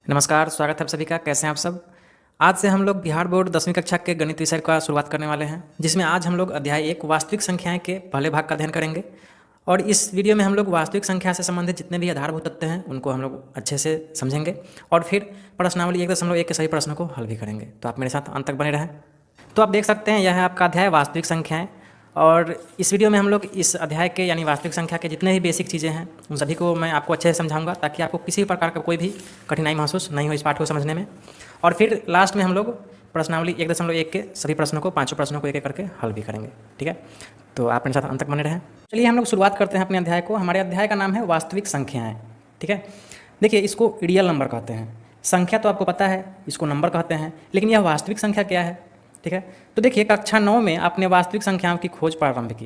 नमस्कार, स्वागत है आप सभी का। कैसे हैं आप सब। आज से हम लोग बिहार बोर्ड 10वीं कक्षा के गणित विषय का शुरुआत करने वाले हैं, जिसमें आज हम लोग अध्याय 1 वास्तविक संख्याएं के पहले भाग का अध्ययन करेंगे। और इस वीडियो में हम लोग वास्तविक संख्या से संबंधित जितने भी आधारभूत तथ्य हैं उनको हम लोग अच्छे से समझेंगे और फिर प्रश्नावली 1.1 के सभी प्रश्नों को हल भी करेंगे। तो आप मेरे साथ अंत तक बने रहें। तो आप देख सकते हैं, यह है आपका अध्याय वास्तविक संख्याएँ। और इस वीडियो में हम लोग इस अध्याय के यानी वास्तविक संख्या के जितने भी बेसिक चीज़ें हैं उन सभी को मैं आपको अच्छे से समझाऊंगा, ताकि आपको किसी प्रकार का कोई भी कठिनाई महसूस नहीं हो इस पाठ को समझने में। और फिर लास्ट में हम लोग प्रश्नावली 1.1 के सभी प्रश्नों को, पाँचों प्रश्नों को एक एक करके हल भी करेंगे। ठीक है, तो आप मेरे साथ अंत तक बने रहें। चलिए हम लोग शुरुआत करते हैं अपने अध्याय को। हमारे अध्याय का नाम है वास्तविक संख्याएँ। ठीक है, देखिए इसको रियल नंबर कहते हैं। संख्या तो आपको पता है, इसको नंबर कहते हैं, लेकिन यह वास्तविक संख्या क्या है। ठीक है, तो देखिए कक्षा 9 में आपने वास्तविक संख्याओं की खोज प्रारंभ की।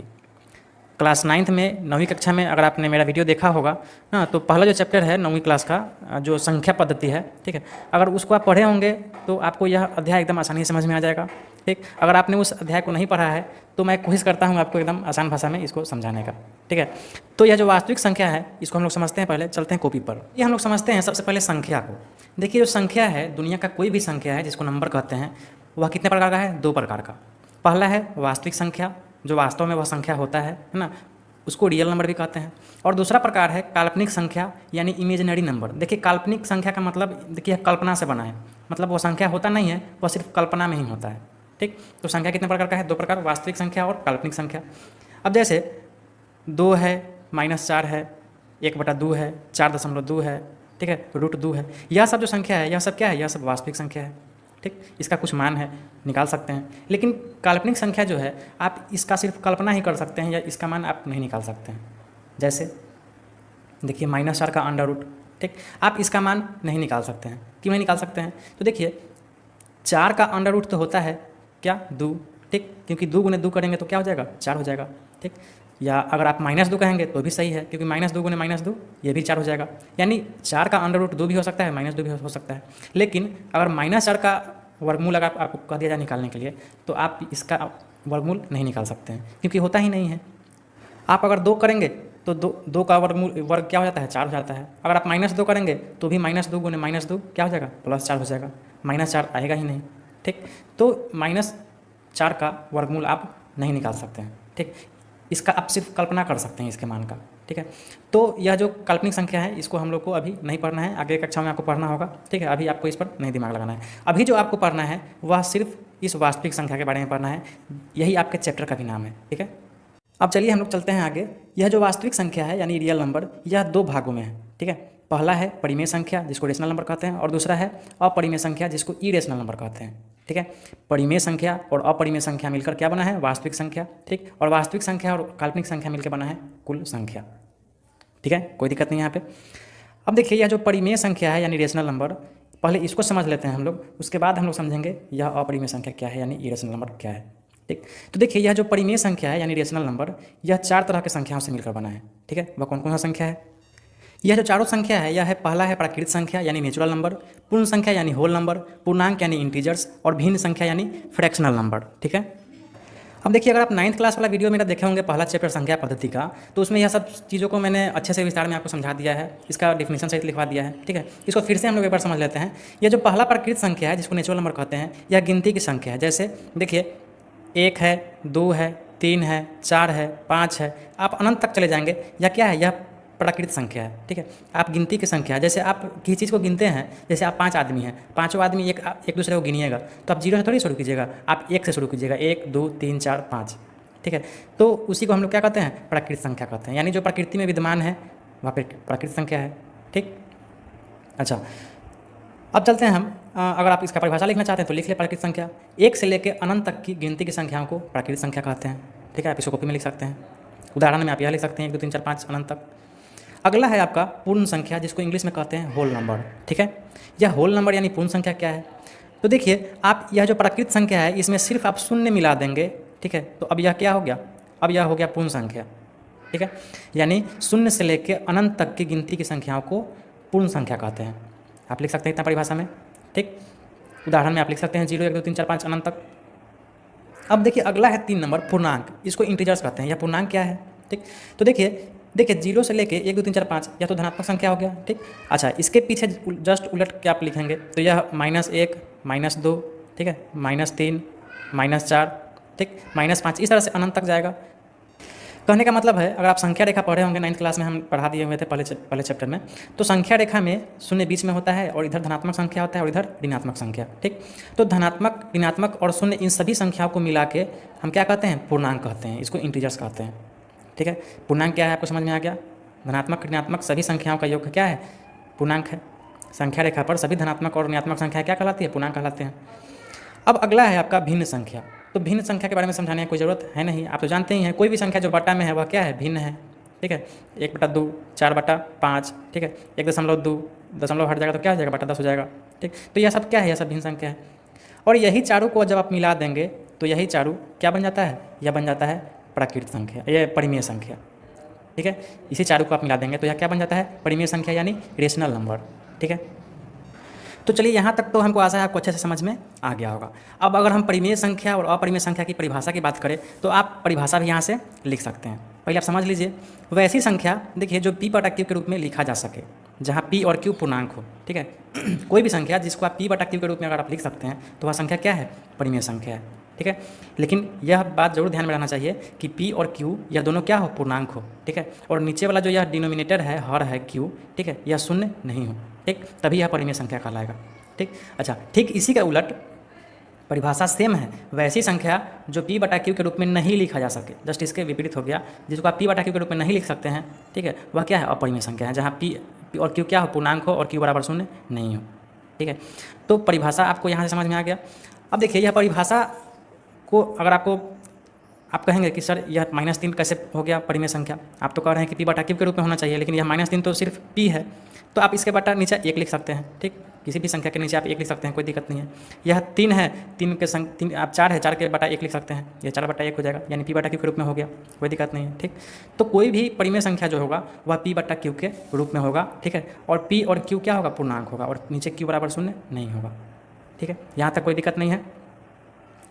क्लास 9th में 9वीं कक्षा में अगर आपने मेरा वीडियो देखा होगा ना, तो पहला जो चैप्टर है 9वीं क्लास का जो संख्या पद्धति है, ठीक है, अगर उसको आप पढ़े होंगे तो आपको यह अध्याय एकदम आसानी से समझ में आ जाएगा। ठीक, अगर आपने उस अध्याय को नहीं पढ़ा है तो मैं कोशिश करता हूँ आपको एकदम आसान भाषा में इसको समझाने का। ठीक है, तो यह जो वास्तविक संख्या है इसको हम लोग समझते हैं। पहले चलते हैं कॉपी पर। ये हम लोग समझते हैं सबसे पहले संख्या को। देखिए जो संख्या है, दुनिया का कोई भी संख्या है जिसको नंबर कहते हैं, वह कितने प्रकार का है? 2 प्रकार का। पहला है वास्तविक संख्या, जो वास्तव में वह संख्या होता है ना, उसको रियल नंबर भी कहते हैं। और दूसरा प्रकार है काल्पनिक संख्या यानी इमेजिनरी नंबर। देखिए काल्पनिक संख्या का मतलब देखिए कल्पना से बना है, मतलब वो संख्या होता नहीं है, वह सिर्फ कल्पना में ही होता है। ठीक, तो संख्या कितने प्रकार का है? 2 प्रकार, वास्तविक संख्या और काल्पनिक संख्या। अब जैसे 2 है, -4 है, 1/2 है, 4.2 है, ठीक है, √2 है, यह सब जो संख्या है यह सब क्या है? यह सब वास्तविक संख्या है। ठीक, इसका कुछ मान है, निकाल सकते हैं। लेकिन काल्पनिक संख्या जो है आप इसका सिर्फ कल्पना ही कर सकते हैं, या इसका मान आप नहीं निकाल सकते हैं। जैसे देखिए -4 का अंडर रूट, ठीक, आप इसका मान नहीं निकाल सकते हैं। क्यों नहीं निकाल सकते हैं? तो देखिए 4 का अंडर रूट तो होता है क्या? 2। ठीक, क्योंकि 2 × 2 करेंगे तो क्या हो जाएगा? 4 हो जाएगा। ठीक, या अगर आप -2 कहेंगे तो भी सही है, क्योंकि -2 × -2 ये भी 4 हो जाएगा। यानी 4 का अंडर रूट 2 भी हो सकता है, -2 भी हो सकता है। लेकिन अगर -4 का वर्गमूल अगर आपको कह दिया जाए निकालने के लिए, तो आप इसका वर्गमूल नहीं निकाल सकते हैं, क्योंकि होता ही नहीं है। आप अगर 2 करेंगे तो 2 का वर्ग क्या हो जाता है? 4 हो जाता है। अगर आप -2 करेंगे तो भी -2 × -2 क्या हो जाएगा? +4 हो जाएगा। -4 आएगा ही नहीं। ठीक, तो -4 का वर्गमूल आप नहीं निकाल सकते हैं। ठीक, इसका आप सिर्फ कल्पना कर सकते हैं इसके मान का। ठीक है, तो यह जो काल्पनिक संख्या है इसको हम लोग को अभी नहीं पढ़ना है, आगे कक्षा में आपको पढ़ना होगा। ठीक है, अभी आपको इस पर नहीं दिमाग लगाना है। अभी जो आपको पढ़ना है वह सिर्फ इस वास्तविक संख्या के बारे में पढ़ना है, यही आपके चैप्टर का भी नाम है। ठीक है, अब चलिए हम लोग चलते हैं आगे। यह जो वास्तविक संख्या है यानी रियल नंबर, यह 2 भागों में है। ठीक है, पहला है परिमेय संख्या जिसको रेशनल नंबर कहते हैं, और दूसरा है अपरिमेय संख्या जिसको इरेशनल नंबर कहते हैं। ठीक है, परिमेय संख्या और अपरिमेय संख्या मिलकर क्या बना है? वास्तविक संख्या। ठीक, और वास्तविक संख्या और काल्पनिक संख्या मिलकर बना है कुल संख्या। ठीक है, कोई दिक्कत नहीं यहाँ पे। अब देखिए यह जो परिमेय संख्या है यानी रेशनल नंबर, पहले इसको समझ लेते हैं हम लोग, उसके बाद हम लोग समझेंगे यह अपरिमेय संख्या क्या है यानी इरेशनल नंबर क्या है। ठीक, तो देखिए यह जो परिमेय संख्या है यानी रेशनल नंबर, यह 4 तरह के संख्याओं से मिलकर बना है। ठीक है, वह कौन कौन सा संख्या है? यह जो चारों संख्या है, यह है पहला है प्राकृत संख्या यानी नेचुरल नंबर, पूर्ण संख्या यानी होल नंबर, पूर्णांक यानी इंटीजर्स, और भिन्न संख्या यानी फ्रैक्शनल नंबर। ठीक है, अब देखिए अगर आप 9th क्लास वाला वीडियो मेरा देखे होंगे, पहला चैप्टर संख्या पद्धति का, तो उसमें यह सब चीज़ों को मैंने अच्छे से विस्तार में आपको समझा दिया है, इसका डेफिनेशन सहित लिखवा दिया है। ठीक है, इसको फिर से हम लोग एक बार समझ लेते हैं। यह जो पहला प्राकृत संख्या है जिसको नेचुरल नंबर कहते हैं, यह गिनती की संख्या है। जैसे देखिए 1 है, 2 है, 3 है, 4 है, 5 है, आप अनंत तक चले जाएंगे। यह क्या है? यह प्राकृत संख्या है। ठीक है, आप गिनती की संख्या है। जैसे आप किसी चीज़ को गिनते हैं, जैसे आप 5 आदमी हैं, पाँचों आदमी एक दूसरे को गिनिएगा, तो आप 0 से थोड़ी शुरू कीजिएगा, आप 1 से शुरू कीजिएगा। 1 2 3 4 5। ठीक है, तो उसी को हम लोग क्या कहते हैं? प्राकृत संख्या कहते हैं, यानी जो प्रकृति में विद्यमान है वह प्राकृत संख्या है। ठीक, अच्छा अब चलते हैं हम, अगर आप इसका परिभाषा लिखना चाहते हैं तो लिख ले प्राकृत संख्या। 1 से लेकर अनंत तक की गिनती की संख्याओं को प्राकृत संख्या कहते हैं। ठीक है, आप इसको कॉपी में लिख सकते हैं। उदाहरण में आप यह लिख सकते हैं 1 2 3 4 5 अनंत तक। अगला है आपका पूर्ण संख्या जिसको इंग्लिश में कहते हैं होल नंबर। ठीक है, यह होल नंबर यानी पूर्ण संख्या क्या है? तो देखिए आप यह जो प्राकृत संख्या है इसमें सिर्फ आप शून्य मिला देंगे। ठीक है, तो अब यह क्या हो गया? अब यह हो गया पूर्ण संख्या। ठीक है, यानी 0 से लेकर अनंत तक की गिनती की संख्याओं को पूर्ण संख्या कहते हैं। आप लिख सकते हैं इतना परिभाषा में। ठीक, उदाहरण में आप लिख सकते हैं 0 1 2 3 4 5 अनंत तक। अब देखिए अगला है 3 नंबर पूर्णांक, इसको इंटीजर्स कहते हैं। यह पूर्णांक क्या है? ठीक, तो देखिए देखिए 0 से लेके 1 2 3 4 5 यह तो धनात्मक संख्या हो गया, ठीक। अच्छा, इसके पीछे जस्ट उलट क्या आप लिखेंगे तो यह -1 -2, ठीक है, -3 -4, ठीक, -5, इस तरह से अनंत तक जाएगा। कहने का मतलब है, अगर आप संख्या रेखा पढ़े होंगे 9th क्लास में, हम पढ़ा दिए हुए थे पहले चैप्टर में, तो संख्या रेखा में शून्य बीच में होता है और इधर धनात्मक संख्या होता है और इधर ऋणात्मक संख्या, ठीक। तो धनात्मक, ऋणात्मक और शून्य, इन सभी संख्याओं को मिला के हम क्या कहते हैं, पूर्णांक कहते हैं, इसको इंटीजर्स कहते हैं, ठीक है। पूर्णांक क्या है आपको समझ में आ गया, धनात्मक ऋणात्मक सभी संख्याओं का योग क्या है, पूर्णांक है। संख्या रेखा पर सभी धनात्मक और ऋणात्मक संख्या क्या कहलाती है, पूर्णांक कहलाते हैं। अब अगला है आपका भिन्न संख्या। तो भिन्न संख्या के बारे में समझाने की कोई ज़रूरत है नहीं, आप तो जानते ही हैं, कोई भी संख्या जो बटा में है वह क्या है, भिन्न है, ठीक है। 1/2, 4/5, ठीक है, 1.2 दशमलव हट जाएगा तो क्या हो जाएगा, बटा 10 हो जाएगा, ठीक। तो यह सब क्या है, यह सब भिन्न संख्या है। और यही चारों को जब आप मिला देंगे तो यही चारों क्या बन जाता है, यह बन जाता है प्राकृत संख्या, यह परिमेय संख्या, ठीक है। इसी चारों को आप मिला देंगे तो यह क्या बन जाता है, परिमेय संख्या यानी रेशनल नंबर, ठीक है। तो चलिए यहाँ तक तो हमको आशा है आपको अच्छे से समझ में आ गया होगा। अब अगर हम परिमेय संख्या और अपरिमेय संख्या की परिभाषा की बात करें तो आप परिभाषा भी यहाँ से लिख सकते हैं। पहले आप समझ लीजिए, वैसी संख्या देखिए जो P/Q के रूप में लिखा जा सके, जहाँ P और Q पूर्णांक हो, ठीक है। कोई भी संख्या जिसको आप P/Q के रूप में अगर आप लिख सकते हैं तो वह संख्या क्या है, परिमेय संख्या है, ठीक है। लेकिन यह बात जरूर ध्यान में रहना चाहिए कि P और Q यह दोनों क्या हो, पूर्णांक हो, ठीक है। और नीचे वाला जो यह डिनोमिनेटर है, हर है Q, ठीक है, यह शून्य नहीं हो, ठीक, तभी यह परिमेय संख्या कहलाएगा, ठीक। अच्छा, ठीक इसी का उलट परिभाषा सेम है, वैसी संख्या जो P/Q के रूप में नहीं लिखा जा सके, जस्ट इसके विपरीत हो गया, जिसको आप P/Q के रूप में नहीं लिख सकते हैं, ठीक है, वह क्या है, अपरिमेय संख्या है, जहाँ P और Q क्या हो, पूर्णांक हो और Q बराबर शून्य नहीं हो, ठीक है। तो परिभाषा आपको यहाँ से समझ में आ गया। अब देखिए, यह परिभाषा को अगर आप कहेंगे कि सर यह -3 कैसे हो गया परिमेय संख्या, आप तो कह रहे हैं कि P/Q के रूप में होना चाहिए, लेकिन यह -3 तो सिर्फ P है, तो आप इसके बटा नीचे 1 लिख सकते हैं, ठीक, किसी भी संख्या के नीचे आप 1 लिख सकते हैं, कोई दिक्कत नहीं है। यह 3 है, 3 के संग 3 आप 4 है, 4 के बटा 1 लिख सकते हैं, यह 4/1 हो जाएगा, यानी P/Q के रूप में हो गया, कोई दिक्कत नहीं है, ठीक। तो कोई भी परिमेय संख्या जो होगा वह P/Q के रूप में होगा, ठीक है। और P और Q क्या होगा, पूर्णांक होगा, और नीचे Q बराबर शून्य नहीं होगा, ठीक है। यहाँ तक कोई दिक्कत नहीं है।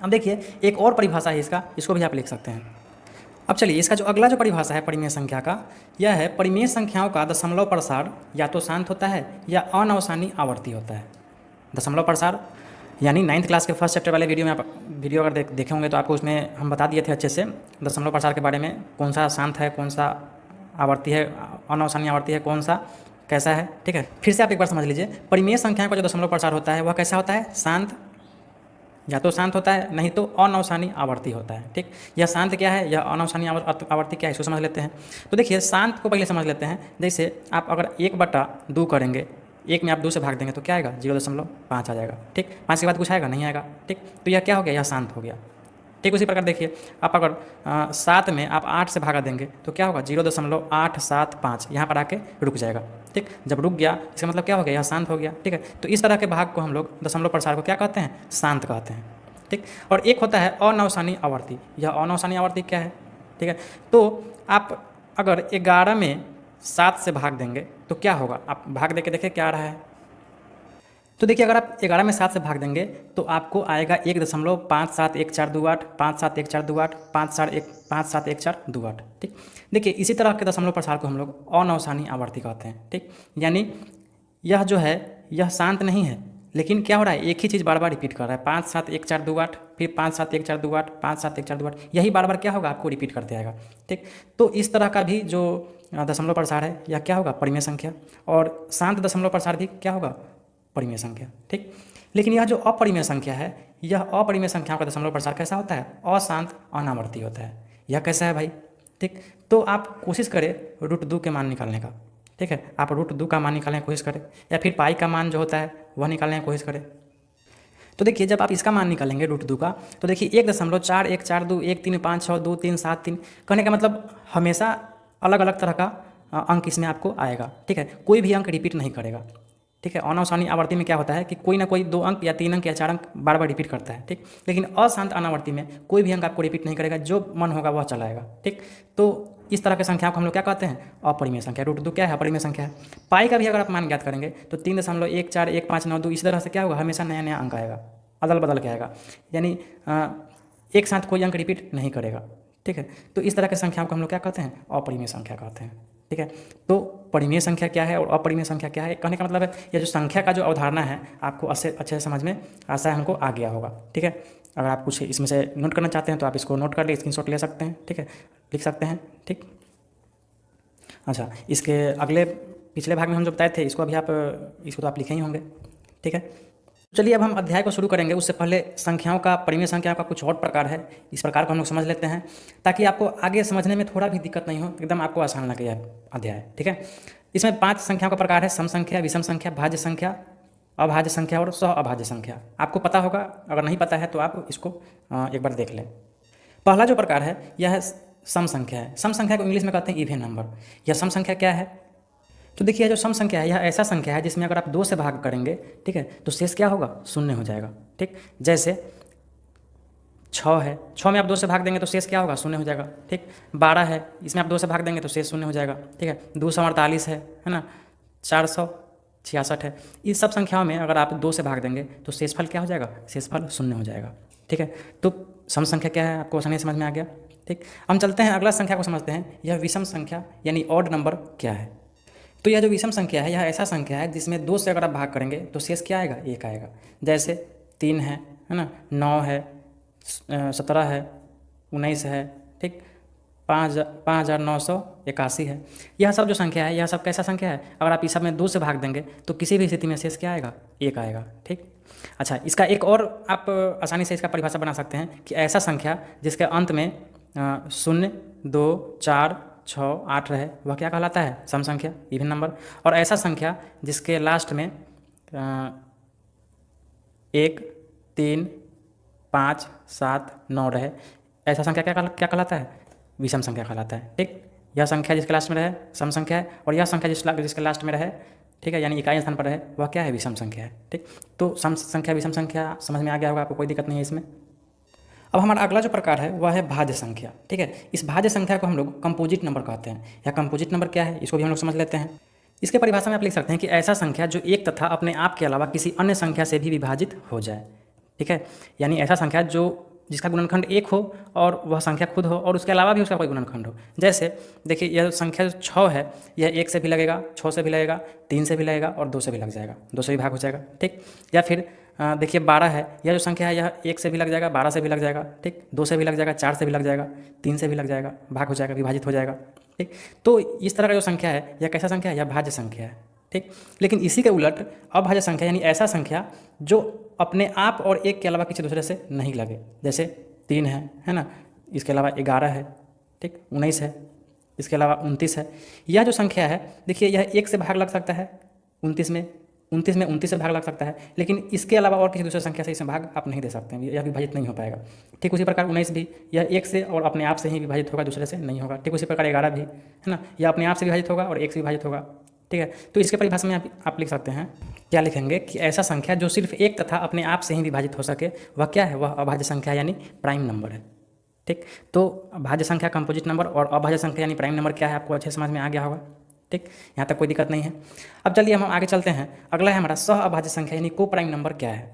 अब देखिए, एक और परिभाषा है इसका, इसको भी आप लिख सकते हैं। अब चलिए, इसका जो अगला जो परिभाषा है परिमेय संख्या का, यह है परिमेय संख्याओं का दशमलव प्रसार या तो शांत होता है या अनवसानी आवर्ती होता है। दशमलव प्रसार यानी 9th क्लास के फर्स्ट चैप्टर वाले वीडियो में आप वीडियो अगर देखे होंगे तो आपको उसमें हम बता दिए थे अच्छे से दशमलव प्रसार के बारे में, कौन सा शांत है, कौन सा आवर्ती है, अनवसानी आवर्ती है, कौन सा कैसा है, ठीक है। फिर से आप एक बार समझ लीजिए, परिमेय संख्याओं का जो दशमलव प्रसार होता है वह कैसा होता है, शांत, या तो शांत होता है, नहीं तो अनवसानी आवर्ती होता है, ठीक। यह शांत क्या है, यह अनवसानी आवर्ती क्या है, इसको समझ लेते हैं। तो देखिए, शांत को पहले समझ लेते हैं। जैसे आप अगर 1/2 करेंगे, 1 में आप 2 से भाग देंगे तो क्या आएगा, 0.5 आ जाएगा, ठीक। 5 के बाद कुछ आएगा, नहीं आएगा, ठीक। तो यह क्या हो गया, यह शांत हो गया, ठीक। उसी प्रकार देखिए, आप अगर 7 में आप 8 से भागा देंगे तो क्या होगा, 0.875 यहाँ पर आके रुक जाएगा, ठीक। जब रुक गया इसका मतलब क्या हो गया, यह शांत हो गया, ठीक है। तो इस तरह के भाग को हम लोग दशमलव प्रसार को क्या कहते हैं, शांत कहते हैं, ठीक। और एक होता है अनवसानी आवर्ती, यह अनवसानी आवर्ती क्या है, ठीक है। तो आप अगर 11 में 7 से भाग देंगे तो क्या होगा, आप भाग दे के देखिए क्या आ रहा है। तो देखिए, अगर आप 11 में 7 से भाग देंगे तो आपको आएगा 1.571428, 571428, 571428, ठीक। देखिए, इसी तरह के दशमलव प्रसार को हम लोग अनवसानी आवर्ती कहते हैं, ठीक। यानी यह जो है यह शांत नहीं है, लेकिन क्या हो रहा है, एक ही चीज़ बार बार रिपीट कर रहा है, 571428, फिर 571428, 571428, यही बार बार क्या होगा, आपको रिपीट करते आएगा, ठीक। तो इस तरह का भी जो दशमलव प्रसार है यह क्या होगा, परिमेय संख्या, और शांत दशमलव प्रसार भी क्या होगा, परिमेय संख्या, ठीक। लेकिन यह जो अपरिमेय संख्या है, यह अपरिमेय संख्याओं का दशमलव प्रसार कैसा होता है, अशांत अनावर्ती होता है। यह कैसा है भाई, ठीक। तो आप कोशिश करें √2 के मान निकालने का, ठीक है। आप √2 का मान निकालने की कोशिश करें, या फिर पाई का मान जो होता है वह निकालने की कोशिश करें। तो देखिए, जब आप इसका मान निकालेंगे √2 का, तो देखिए 1.4142 13562 2373, कहने का मतलब हमेशा अलग अलग तरह का अंक इसमें आपको आएगा, ठीक है। कोई भी अंक रिपीट नहीं करेगा, ठीक है। अनवसानी आवर्ती में क्या होता है कि कोई ना कोई 2 अंक या 3 अंक या 4 अंक बार बार रिपीट करता है, ठीक। लेकिन अशांत अनावर्ती में कोई भी अंक आपको रिपीट नहीं करेगा, जो मन होगा वह चलाएगा, ठीक। तो इस तरह के संख्या को हम लोग क्या कहते हैं, अपरिमेय संख्या। √2 क्या है, अपरिमेय संख्या है। पाई का भी अगर आप मान ज्ञात करेंगे तो 3.141592, इस तरह से क्या होगा, हमेशा नया नया अंक आएगा, अदल बदल के आएगा, यानी एक साथ कोई अंक रिपीट नहीं करेगा, ठीक है। तो इस तरह के संख्याओं को हम लोग क्या कहते हैं, अपरिमेय संख्या कहते हैं। ठीक है। तो परिमेय संख्या क्या है और अपरिमेय संख्या क्या है, कहने का मतलब है यह जो संख्या का जो अवधारणा है आपको अच्छे से समझ में आशा हमको आ गया होगा। ठीक है, अगर आप कुछ इसमें से नोट करना चाहते हैं तो आप इसको नोट कर ले, स्क्रीनशॉट ले सकते हैं। ठीक है, लिख सकते हैं। ठीक, अच्छा, इसके अगले पिछले भाग में हम जो बताए थे इसको अभी आप इसको तो आप लिखे ही होंगे। ठीक है, चलिए अब हम अध्याय को शुरू करेंगे। उससे पहले संख्याओं का, परिमेय संख्याओं का कुछ और प्रकार है, इस प्रकार को हम लोग समझ लेते हैं ताकि आपको आगे समझने में थोड़ा भी दिक्कत नहीं हो, एकदम आपको आसान लगे यह अध्याय। ठीक है, इसमें 5 संख्याओं का प्रकार है: सम संख्या, विषम संख्या, भाज्य संख्या, अभाज्य संख्या और सह अभाज्य संख्या। आपको पता होगा, अगर नहीं पता है तो आप इसको एक बार देख लें। पहला जो प्रकार है यह है सम संख्या है। सम संख्या को इंग्लिश में कहते हैं इवन नंबर। यह सम संख्या क्या है? तो देखिए, जो सम संख्या है यह ऐसा संख्या है जिसमें अगर आप 2 से भाग करेंगे, ठीक है, तो शेष क्या होगा? शून्य हो जाएगा। ठीक, जैसे 6 है, 6 में आप 2 से भाग देंगे तो शेष क्या होगा? शून्य हो जाएगा। ठीक, 12 है, इसमें आप 2 से भाग देंगे तो शेष शून्य हो जाएगा। ठीक है, 248 है ना, 466 है। इस सब संख्याओं में अगर आप 2 से भाग देंगे तो शेषफल क्या हो जाएगा? शेषफल शून्य हो जाएगा। ठीक है, तो सम संख्या क्या है आपको आसानी से समझ में आ गया। ठीक, हम चलते हैं अगला संख्या को समझते हैं। यह विषम संख्या यानी ऑड नंबर क्या है? तो यह जो विषम संख्या है यह ऐसा संख्या है जिसमें 2 से अगर आप भाग करेंगे तो शेष क्या आएगा? 1 आएगा। जैसे 3 है ना, 9 है, 17 है, 19 है, ठीक, 5,981 है। यह सब जो संख्या है यह सब कैसा संख्या है? अगर आप इस सब में 2 से भाग देंगे तो किसी भी स्थिति में शेष क्या आएगा? 1 आएगा। ठीक, अच्छा, इसका एक और आप आसानी से इसका परिभाषा बना सकते हैं कि ऐसा संख्या जिसके अंत में 0, 2, 4, 6, 8 रहे वह क्या कहलाता है? सम संख्या, इवन नंबर। और ऐसा संख्या जिसके लास्ट में 1, 3, 5, 7, 9 रहे, ऐसा संख्या क्या कहलाता है? विषम संख्या कहलाता है। ठीक, यह संख्या जिसके लास्ट में रहे सम संख्या है, और यह संख्या जिसके लास्ट में रहे, ठीक है, यानी इकाई स्थान पर रहे, वह क्या है? विषम संख्या है। ठीक, तो सम संख्या, विषम संख्या समझ में आ गया होगा आपको, कोई दिक्कत नहीं है इसमें। अब हमारा अगला जो प्रकार है वह है भाज्य संख्या। ठीक है, इस भाज्य संख्या को हम लोग कंपोजिट नंबर कहते हैं। या कंपोजिट नंबर क्या है इसको भी हम लोग समझ लेते हैं। इसके परिभाषा में आप लिख सकते हैं कि ऐसा संख्या जो एक तथा अपने आप के अलावा किसी अन्य संख्या से भी विभाजित हो जाए। ठीक है, यानी ऐसा संख्या जो जिसका गुणनखंड 1 हो और वह संख्या खुद हो और उसके अलावा भी उसका कोई गुणनखंड हो। जैसे देखिए, यह संख्या 6 है, यह 1 से भी लगेगा, 6 से भी लगेगा, 3 से भी लगेगा और 2 से भी लग जाएगा, 2 से भी भाग हो जाएगा। ठीक, या फिर देखिए 12 है, यह जो संख्या है यह 1 से भी लग जाएगा, 12 से भी लग जाएगा, ठीक, 2 से भी लग जाएगा, 4 से भी लग जाएगा, 3 से भी लग जाएगा, भाग हो जाएगा, विभाजित हो जाएगा। ठीक, तो इस तरह का जो संख्या है यह कैसा संख्या है? यह भाज्य संख्या है। ठीक, लेकिन इसी के उलट अभाज्य संख्या यानी ऐसा संख्या जो अपने आप और 1 के अलावा किसी दूसरे से नहीं लगे। जैसे 3 है ना, इसके अलावा 11 है, ठीक, 19 है, इसके अलावा 29 है। यह जो संख्या है देखिए, यह 1 से भाग लग सकता है 29 में 29 से भाग लग सकता है, लेकिन इसके अलावा और किसी दूसरे संख्या से इसमें भाग आप नहीं दे सकते हैं, यह विभाजित नहीं हो पाएगा। ठीक उसी प्रकार 19 भी यह 1 से और अपने आप से ही विभाजित होगा, दूसरे से नहीं होगा। ठीक उसी प्रकार 11 भी है ना, यह अपने आप से विभाजित होगा और 1 से विभाजित होगा। ठीक है, तो इसके परिभाषा में आप लिख सकते हैं, क्या लिखेंगे कि ऐसा संख्या जो सिर्फ 1 तथा अपने आप से ही विभाजित हो सके वह क्या है? वह अभाज्य संख्या यानी प्राइम नंबर है। ठीक, तो भाज्य संख्या कंपोजिट नंबर और अभाज्य संख्या यानी प्राइम नंबर क्या है आपको अच्छे समझ में आ गया होगा। ठीक, यहाँ तक कोई दिक्कत नहीं है। अब चलिए हम आगे चलते हैं। अगला है हमारा सह अभाज्य संख्या यानी को प्राइम नंबर क्या है।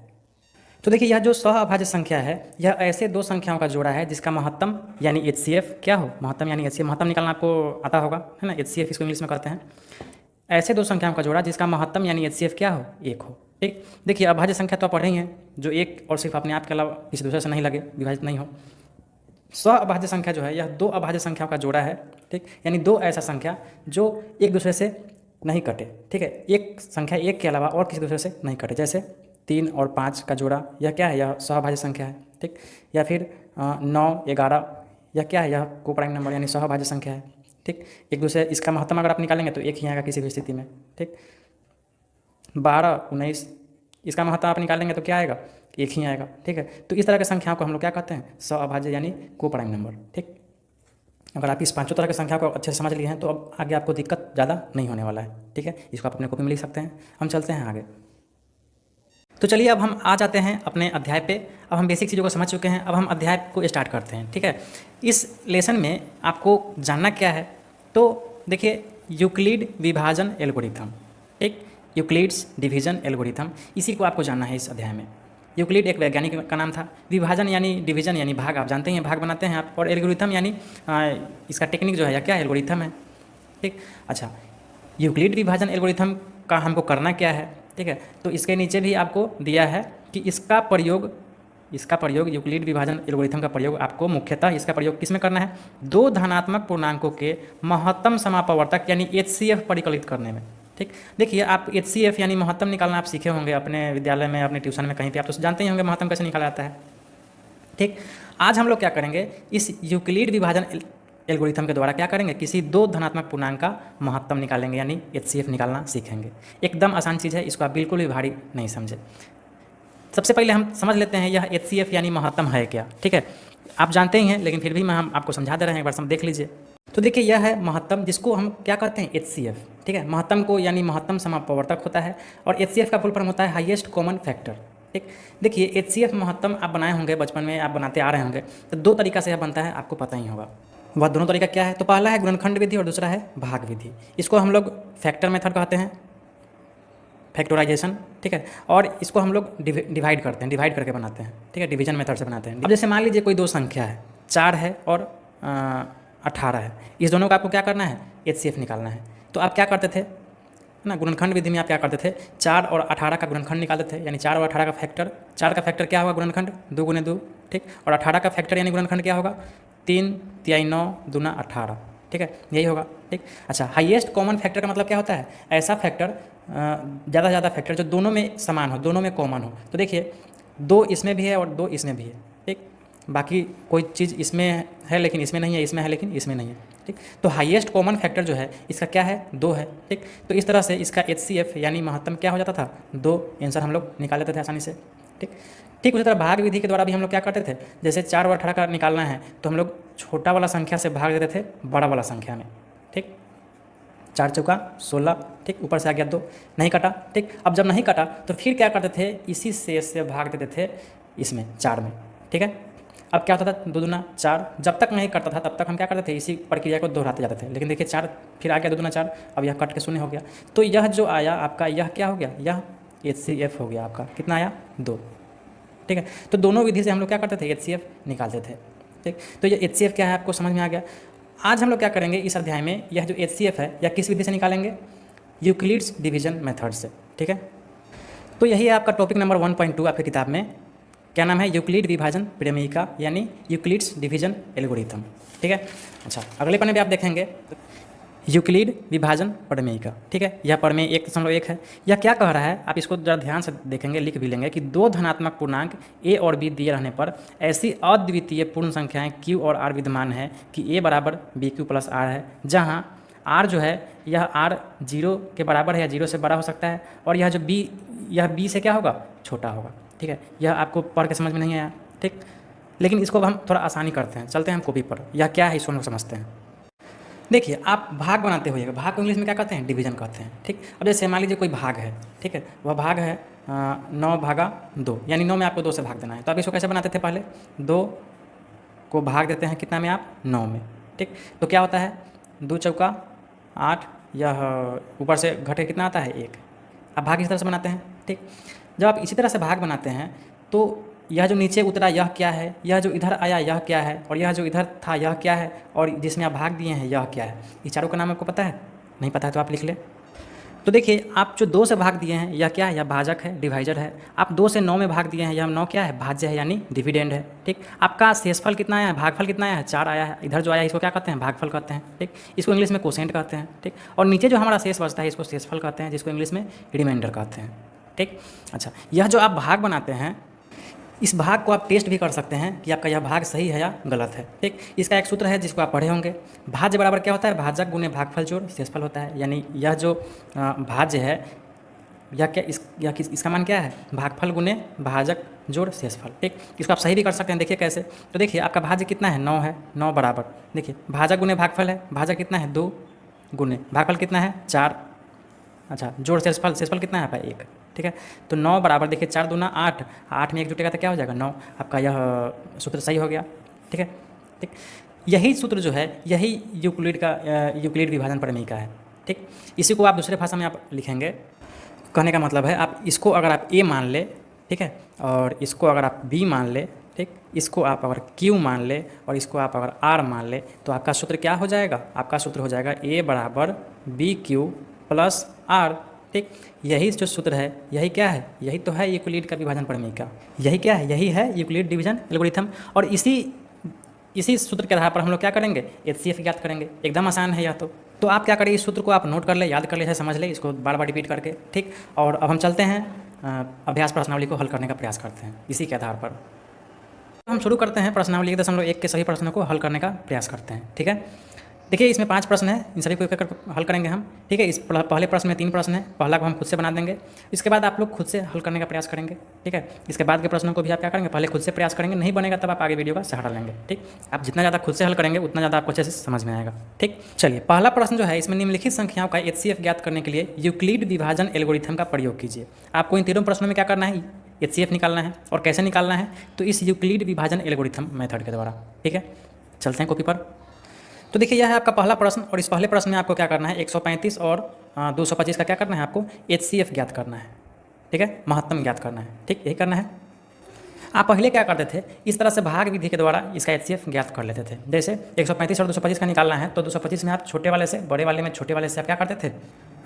तो देखिए, यह जो सह अभाज्य संख्या है यह ऐसे 2 संख्याओं का जोड़ा है जिसका महत्तम यानी HCF क्या हो? महत्तम यानी HCF, महत्तम निकालना आपको आता होगा है ना, HCF इसको इंग्लिश में करते हैं। ऐसे 2 संख्याओं का जोड़ा जिसका महत्तम यानी HCF क्या हो? 1 हो। ठीक, देखिए अभाज्य संख्या तो आप पढ़े ही हैं, जो 1 और सिर्फ अपने आप के अलावा किसी दूसरे से नहीं लगे, विभाजित नहीं हो। सह अभाज्य संख्या जो है यह 2 अभाज्य संख्याओं का जोड़ा है। ठीक, यानी 2 ऐसा संख्या जो एक दूसरे से नहीं कटे। ठीक है, एक संख्या 1 के अलावा और किसी दूसरे से नहीं कटे। जैसे 3 और 5 का जोड़ा, यह क्या है? यह सह अभाज्य संख्या है। ठीक, या फिर 9, 11, यह क्या है? यह को प्राइम नंबर यानी सह अभाज्य संख्या है। ठीक, एक दूसरे इसका महत्तम अगर आप निकालेंगे तो 1 ही आएगा किसी भी स्थिति में। ठीक, 12, 19 इसका महत्तम आप निकालेंगे तो क्या आएगा? 1 ही आएगा। ठीक है, तो इस तरह की संख्याओं को हम लोग क्या कहते हैं? सह अभाज्य यानी को प्राइम नंबर। ठीक, अगर आप इस 5 तरह की संख्या को अच्छे से समझ लिए हैं तो अब आगे आपको दिक्कत ज़्यादा नहीं होने वाला है। ठीक है, इसको आप अपने कॉपी में लिख सकते हैं। हम चलते हैं आगे। तो चलिए अब हम आ जाते हैं अपने अध्याय पे। अब हम बेसिक चीज़ों को समझ चुके हैं, अब हम अध्याय को स्टार्ट करते हैं। ठीक है, इस लेसन में आपको जानना क्या है? तो देखिए, यूक्लिड विभाजन एल्गोरिथम। ठीक, यूक्लिड्स डिवीजन एल्गोरिथम, इसी को आपको जानना है इस अध्याय में। यूक्लिड एक वैज्ञानिक का नाम था। विभाजन यानी डिवीजन यानी भाग, आप जानते हैं भाग बनाते हैं आप। और एल्गोरिथम यानी इसका टेक्निक जो है या क्या एल्गोरिथम है। ठीक। अच्छा, यूक्लिड विभाजन एल्गोरिथम का हमको करना क्या है, ठीक है। तो इसके नीचे भी आपको दिया है कि इसका प्रयोग यूक्लिड विभाजन एल्गोरिथम का प्रयोग आपको मुख्यतः इसका प्रयोग किस में करना है, दो धनात्मक पूर्णांकों के महत्तम समापवर्तक यानी HCF परिकलित करने में। ठीक, देखिए आप HCF यानी महत्तम निकालना आप सीखे होंगे अपने विद्यालय में, अपने ट्यूशन में, कहीं पे आप तो जानते ही होंगे महत्तम कैसे निकाला जाता है। ठीक, आज हम लोग क्या करेंगे, इस यूक्लिड विभाजन एल्गोरिथम के द्वारा क्या करेंगे, किसी दो धनात्मक पूर्णांक का महत्तम निकालेंगे यानी HCF निकालना सीखेंगे। एकदम आसान चीज़ है, इसको आप बिल्कुल भी भारी नहीं समझे। सबसे पहले हम समझ लेते हैं यह HCF यानी महत्तम है क्या। ठीक है, आप जानते ही हैं लेकिन फिर भी हम आपको समझा दे रहे हैं, एक बार सब देख लीजिए। तो देखिए यह है महत्तम, जिसको हम क्या कहते हैं, HCF। ठीक है, महत्तम को यानी महत्तम समापवर्तक होता है और HCF का फुल फॉर्म होता है हाईएस्ट कॉमन फैक्टर। ठीक, देखिए HCF महत्तम आप बनाए होंगे, बचपन में आप बनाते आ रहे होंगे, तो दो तरीका से यह बनता है, आपको पता ही होगा। वह दोनों तरीका क्या है, तो पहला है गुणनखंड विधि और दूसरा है भाग विधि। इसको हम लोग फैक्टर मेथड कहते हैं, फैक्टराइजेशन। ठीक है, और इसको हम लोग डिवाइड करते हैं, डिवाइड करके बनाते हैं। ठीक है, डिवीजन मेथड से बनाते हैं। अब जैसे मान लीजिए कोई दो संख्या है, 4 है और 18 है, इस दोनों का आपको क्या करना है, HCF निकालना है। तो आप क्या करते थे ना, गुणनखंड विधि में आप क्या करते थे, 4 और 18 का गुणनखंड निकालते थे, यानी 4 और 18 का फैक्टर। 4 का फैक्टर क्या होगा गुणनखंड, 2 गुने 2। ठीक, और 18 का फैक्टर यानी गुणनखंड क्या होगा, 3 तिहाई 9 दूना 18। ठीक है, यही होगा। ठीक, अच्छा, हाईएस्ट कॉमन फैक्टर का मतलब क्या होता है, ऐसा फैक्टर, ज़्यादा से ज़्यादा फैक्टर जो दोनों में समान हो, दोनों में कॉमन हो। तो देखिए 2 इसमें भी है और 2 इसमें भी है। ठीक, बाकी कोई चीज़ इसमें है लेकिन इसमें नहीं है, इसमें है लेकिन इसमें नहीं है। ठीक, तो हाईएस्ट कॉमन फैक्टर जो है इसका क्या है, 2 है। ठीक, तो इस तरह से इसका HCF यानी महत्तम क्या हो जाता था, 2। आंसर हम लोग निकाल लेते थे आसानी से। ठीक, उसी तरह भाग विधि के द्वारा भी हम लोग क्या करते थे, जैसे 4 और 18 का निकालना है तो हम लोग छोटा वाला संख्या से भाग देते थे बड़ा वाला संख्या में। ठीक, 4 चौका 16। ठीक, ऊपर से आ गया 2, नहीं कटा। ठीक, अब जब नहीं कटा तो फिर क्या करते थे, इसी शेष से भाग देते थे इसमें 4 में। ठीक है, अब क्या होता था, 2 दूना 4। जब तक नहीं कटता था तब तक हम क्या करते थे, इसी प्रक्रिया को दोहराते जाते थे। लेकिन देखिए 4 फिर आ गया, 2 दूना 4, अब यह कट के 0 हो गया। तो यह जो आया आपका, यह क्या हो गया, यह HCF हो गया आपका। कितना आया, 2। ठीक है, तो दोनों विधि से हम लोग क्या करते थे, HCF निकालते थे। ठीक, तो ये HCF क्या है आपको समझ में आ गया। आज हम लोग क्या करेंगे इस अध्याय में, यह जो HCF है यह किस विधि से निकालेंगे, यूक्लिड्स डिवीजन मेथड से। ठीक है, तो यही है आपका टॉपिक नंबर 1.2 आपकी किताब में, क्या नाम है, यूक्लिड विभाजन प्रमेयिका यानी यूक्लिड्स डिवीजन एल्गोरिथम। ठीक है, अच्छा, अगले पन्ने भी आप देखेंगे यूक्लिड विभाजन प्रमेयिका। ठीक है, यह प्रमेय 1.1 है। यह क्या कह रहा है, आप इसको जरा ध्यान से देखेंगे, लिख भी लेंगे कि दो धनात्मक पूर्णांक A और B दिए रहने पर ऐसी अद्वितीय पूर्ण संख्याएं Q और R विद्यमान है कि A बराबर BQ प्लस R है, जहां R जो है यह R 0 के बराबर है या 0 से बड़ा हो सकता है, और यह जो B, यह B से क्या होगा, छोटा होगा। ठीक है, यह आपको पढ़ के समझ में नहीं आया। ठीक, लेकिन इसको हम थोड़ा आसानी करते हैं, चलते हैं हम कॉपी पर, यह क्या है इसको हम लोग समझते हैं। देखिए आप भाग बनाते होइएगा, भाग को इंग्लिश में क्या कहते हैं, डिवीजन कहते हैं। ठीक, अब जैसे मान लीजिए कोई भाग है, ठीक है, वह भाग है 9/2, यानी 9 में आपको 2 से भाग देना है। तो आप इसको कैसे बनाते थे, पहले 2 को भाग देते हैं कितना में, आप 9 में। ठीक, तो क्या होता है, 2 चौका 8, यह ऊपर से घटे कितना आता है, 1। आप भाग इस तरह से बनाते हैं। ठीक, जब आप इसी तरह से भाग बनाते हैं तो यह जो नीचे उतरा यह क्या है, यह जो इधर आया यह क्या है, और यह जो इधर था यह क्या है, और जिसमें आप भाग दिए हैं यह क्या है। ये चारों का नाम आपको पता है, नहीं पता है तो आप लिख लें। तो देखिए आप जो 2 से भाग दिए हैं यह क्या है, यह भाजक है, डिवाइजर है। आप 2 से 9 में भाग दिए हैं, यह 9 क्या है, भाज्य है यानी डिविडेंड है। ठीक, आपका शेषफल कितना आया है, भागफल कितना आया है, 4 आया है। इधर जो आया है इसको क्या कहते हैं, भागफल कहते हैं। ठीक, इसको इंग्लिश में कोसेंट कहते हैं। ठीक, और नीचे जो हमारा शेष बचता है इसको शेषफल कहते हैं, जिसको इंग्लिश में रिमाइंडर कहते हैं। ठीक, अच्छा, यह जो आप भाग बनाते हैं, इस भाग को आप टेस्ट भी कर सकते हैं कि आपका यह भाग सही है या गलत है। ठीक, इसका एक सूत्र है जिसको आप पढ़े होंगे, भाज्य बराबर क्या होता है, भाजक गुने भागफल जोड़ शेषफल होता है। यानी यह जो भाज्य है यह क्या, इसका मान क्या है, भागफल गुने भाजक जोड़ शेषफल। ठीक, इसको आप सही भी कर सकते हैं। देखिए कैसे, तो देखिए आपका भाज्य कितना है, 9 है, 9 बराबर, देखिए भाजक गुने भागफल है, भाजक कितना है 2 गुने भागफल कितना है 4, अच्छा, जोड़ शेषफल, शेषफल कितना है आपका 1। ठीक है, तो 9 बराबर, देखिए 4 दूना 8, 8 में 1 जुटेगा तो क्या हो जाएगा 9। आपका यह सूत्र सही हो गया। ठीक है, ठीक, यही सूत्र जो है यही यूक्लिड विभाजन प्रमेय का है। ठीक, इसी को आप दूसरे भाषा में आप लिखेंगे, कहने का मतलब है आप इसको अगर आप A मान ले, ठीक है, और इसको अगर आप B मान ले, ठीक, इसको आप अगर Q मान ले और इसको आप अगर R मान ले तो आपका सूत्र क्या हो जाएगा, आपका सूत्र हो जाएगा A बराबर BQ प्लस R। ठीक, यही जो सूत्र है यही क्या है, यही तो है यूक्लिड का विभाजन प्रमेय, यही क्या है, यही है यूक्लिड डिवीजन एल्गोरिथम। और इसी सूत्र के आधार पर हम लोग क्या करेंगे, HCF ज्ञात करेंगे। एकदम आसान है यह तो आप क्या करें, इस सूत्र को आप नोट कर ले, याद कर ले, समझ ले, इसको बार बार रिपीट करके। ठीक, और अब हम चलते हैं अभ्यास प्रश्नावली को हल करने का प्रयास करते हैं। इसी के आधार पर हम शुरू करते हैं प्रश्नावली 1.1 के सभी प्रश्नों को हल करने का प्रयास करते हैं। ठीक है, देखिए इसमें 5 प्रश्न है, इन सभी को एक हल करेंगे हम। ठीक है, इस पहले प्रश्न में 3 प्रश्न है, पहला को हम खुद से बना देंगे, इसके बाद आप लोग खुद से हल करने का प्रयास करेंगे। ठीक है, इसके बाद के प्रश्नों को भी आप क्या करेंगे, पहले खुद से प्रयास करेंगे, नहीं बनेगा तब आप आगे वीडियो का सहारा लेंगे। ठीक, आप जितना ज़्यादा खुद से हल करेंगे उतना ज़्यादा आपको अच्छे से समझ में आएगा। ठीक, चलिए पहला प्रश्न जो है, इसमें निम्नलिखित संख्याओं का HCF ज्ञात करने के लिए यूक्लिड विभाजन एल्गोरिथम का प्रयोग कीजिए। आपको इन तीनों प्रश्नों में क्या करना है, HCF निकालना है। और कैसे निकालना है, तो इस यूक्लिड विभाजन एल्गोरिथम मेथड के द्वारा। ठीक है, चलते हैं कॉपी पर। तो देखिए यह है आपका पहला प्रश्न, और इस पहले प्रश्न में आपको क्या करना है, 135 और 225 का क्या करना है, आपको HCF ज्ञात करना है। ठीक है, महत्तम ज्ञात करना है। ठीक, यही करना है। आप पहले क्या करते थे, इस तरह से भाग विधि के द्वारा इसका HCF ज्ञात कर लेते थे। जैसे 135 और 225 का निकालना है तो 225 में आप छोटे वाले से बड़े वाले में छोटे वाले से आप क्या करते थे,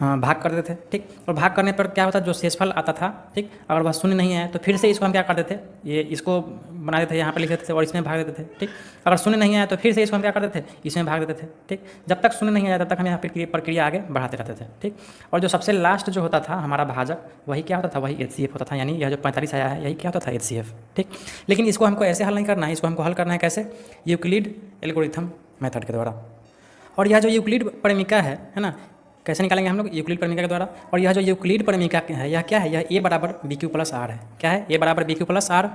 भाग कर देते थे। ठीक, और भाग करने पर क्या होता, जो शेषफल आता था, ठीक, अगर वह शून्य नहीं है तो फिर से इसको हम क्या करते थे, ये इसको बना देते थे, यहाँ पर लिख देते थे और इसमें भाग देते थे। ठीक, अगर शून्य नहीं आया तो फिर से इसको हम क्या करते थे, इसमें भाग देते थे। ठीक, जब तक शून्य नहीं आया तब तक हम यहाँ प्रक्रिया आगे बढ़ाते रहते थे। ठीक, और जो सबसे लास्ट जो होता था हमारा भाजक, वही क्या होता था, वही HCF होता था। यानी यह जो 45 आया है यही क्या होता था, HCF। ठीक, लेकिन इसको हमको ऐसे हल नहीं करना है, इसको हमको हल करना है कैसे, यूक्लिड एल्गोरिथम मेथड के द्वारा। और यह जो यूक्लिड परिमिका है ना, कैसे निकालेंगे हम लोग, यूक्लिड परिमिका के द्वारा। और यह जो यूक्लिड परिमिका है यह क्या है, यह A बराबर BQ प्लस R है। क्या है, A बराबर BQ प्लस R।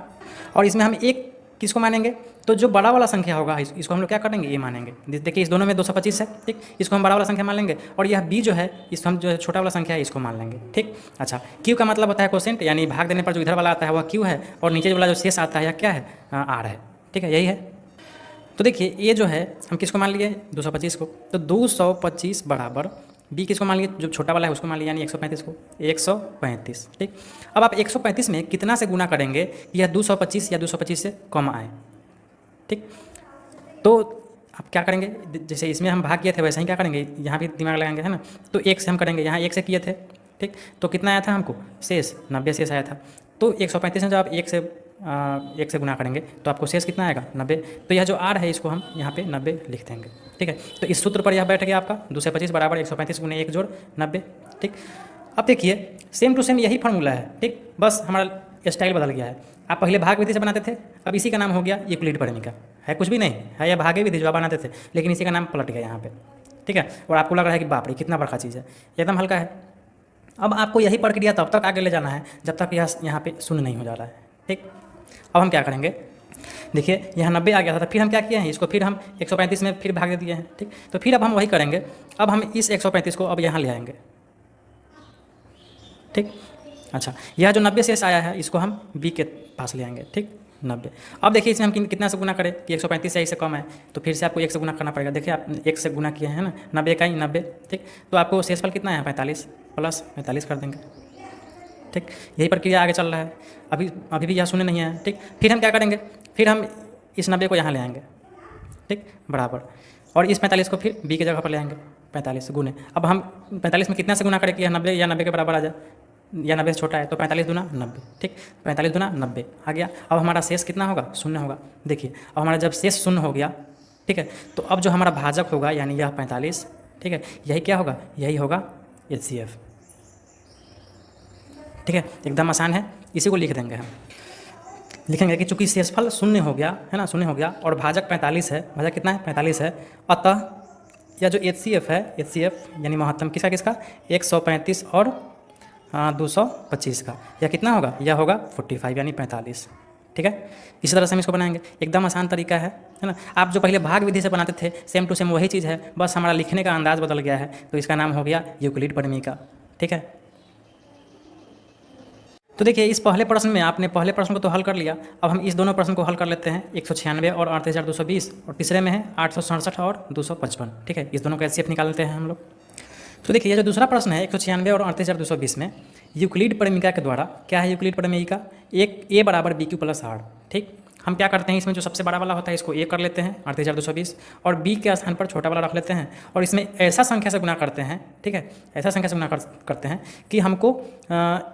और इसमें हम एक किसको मानेंगे, तो जो बड़ा वाला संख्या होगा इसको हम लोग क्या करेंगे, A मानेंगे। देखिए इस दोनों में 225 है। ठीक, इसको हम बड़ा वाला संख्या मान लेंगे, और यह B जो है इसको हम जो है छोटा वाला संख्या है इसको मान लेंगे। ठीक, अच्छा, Q का मतलब होता है कोसेंट, यानी भाग देने पर जो इधर वाला आता है वह Q है, और नीचे वाला जो शेष आता है यह क्या है, R है। ठीक है, यही है। तो देखिए ये जो है हम किसको मान लिए, 225 को, तो 225 बराबर B किसको मान लिए, जो छोटा वाला है उसको मान लिया, यानी 135 को, 135। ठीक, अब आप 135 में कितना से गुना करेंगे कि यह 225 या 225 से कम आए। ठीक, तो आप क्या करेंगे, जैसे इसमें हम भाग किए थे वैसे ही क्या करेंगे, यहाँ भी दिमाग लगाएंगे, है ना। तो 1 से हम करेंगे, यहाँ 1 से किए थे। ठीक, तो कितना आया था हमको, शेष 90 शेष आया था। तो 135 में जब आप 1 से गुना करेंगे तो आपको शेष कितना आएगा, 90। तो यह जो R है इसको हम यहाँ पे 90 लिख देंगे। ठीक है, तो इस सूत्र पर यह बैठ गया आपका 225 बराबर 135 गुने 1 जोड़ 90। ठीक, अब देखिए सेम टू सेम यही फार्मूला है। ठीक, बस हमारा स्टाइल बदल गया है। आप पहले भाग विधि से बनाते थे, अब इसी का नाम हो गया यूक्लिड परिमिका। है कुछ भी नहीं है, यह भागे विधि जो आप बनाते थे, लेकिन इसी का नाम पलट गया यहाँ पे। ठीक है, और आपको लग रहा है कि बाप रे कितना बड़ा चीज़ है, एकदम हल्का है। अब आपको यही प्रक्रिया तब तक आगे ले जाना है जब तक यह यहाँ पे शून्य नहीं हो जा रहा है। ठीक, अब हम क्या करेंगे, देखिए यहाँ 90 आ गया था, फिर हम क्या किए हैं, इसको फिर हम 135 में फिर भाग दे दिए हैं। ठीक, तो फिर अब हम वही करेंगे, अब हम इस 135 को अब यहाँ ले आएंगे। ठीक, अच्छा, यह जो 90 शेष आया है इसको हम B के पास ले आएंगे। ठीक, 90। अब देखिए इसमें हम कितना से गुना करें कि 135 से कम है, तो फिर से आपको 1 से गुना करना पड़ेगा। देखिए आप 1 से गुना किए हैं ना, 90 का ही 90। ठीक, तो आपको शेषफल कितना है, 45 प्लस 45 कर देंगे। ठीक, यही प्रक्रिया आगे चल रहा है। अभी भी यह शून्य नहीं है। ठीक, फिर हम क्या करेंगे, फिर हम इस 90 को यहाँ ले आएंगे। ठीक, बराबर, और इस 45 को फिर B की जगह पर ले आएंगे, 45 गुने। अब हम 45 में कितना से गुना करें कि यह 90 या 90 के बराबर आ जाए, या 90 से छोटा है, तो 45 दूना 90। ठीक, 45 दूना 90 आ गया। अब हमारा शेष कितना होगा, शून्य होगा। देखिए अब हमारा जब शेष शून्य हो गया, ठीक है, तो अब जो हमारा भाजक होगा यानी यह 45, ठीक है, यही क्या होगा, यही होगा HCF। ठीक है, एकदम आसान है, इसी को लिख देंगे हम। लिखेंगे कि चूंकि शेषफल शून्य हो गया है ना, शून्य हो गया, और भाजक 45 है, भाजक कितना है, 45 है, अतः यह जो HCF है, HCF यानी महत्तम किसका किसका, 135 और 225 का, यह कितना होगा, यह होगा 45 यानी 45। ठीक है, इसी तरह से हम इसको बनाएंगे। एकदम आसान तरीका है ना। आप जो पहले भाग विधि से बनाते थे सेम टू सेम वही चीज़ है, बस हमारा लिखने का अंदाज बदल गया है, तो इसका नाम हो गया यूक्लिड परिमिका। ठीक है, तो देखिए इस पहले प्रश्न में आपने पहले प्रश्न को तो हल कर लिया, अब हम इस दोनों प्रश्न को हल कर लेते हैं, 196 और 38,220, और तीसरे में है 867 और 255। ठीक है, इस दोनों का HCF निकाल लेते हैं हम लोग। तो देखिए ये जो दूसरा प्रश्न है 196 और 38,220 में यूक्लिड परिमिका के द्वारा, क्या है यूक्लिड परिमिका, एक A बराबर BQ प्लस R। ठीक, हम क्या करते हैं, इसमें जो सबसे बड़ा वाला होता है इसको ए कर लेते हैं 38,220, और बी के स्थान पर छोटा वाला रख लेते हैं, और इसमें ऐसा संख्या से गुना करते हैं, ठीक है, ऐसा संख्या से गुना करते हैं कि हमको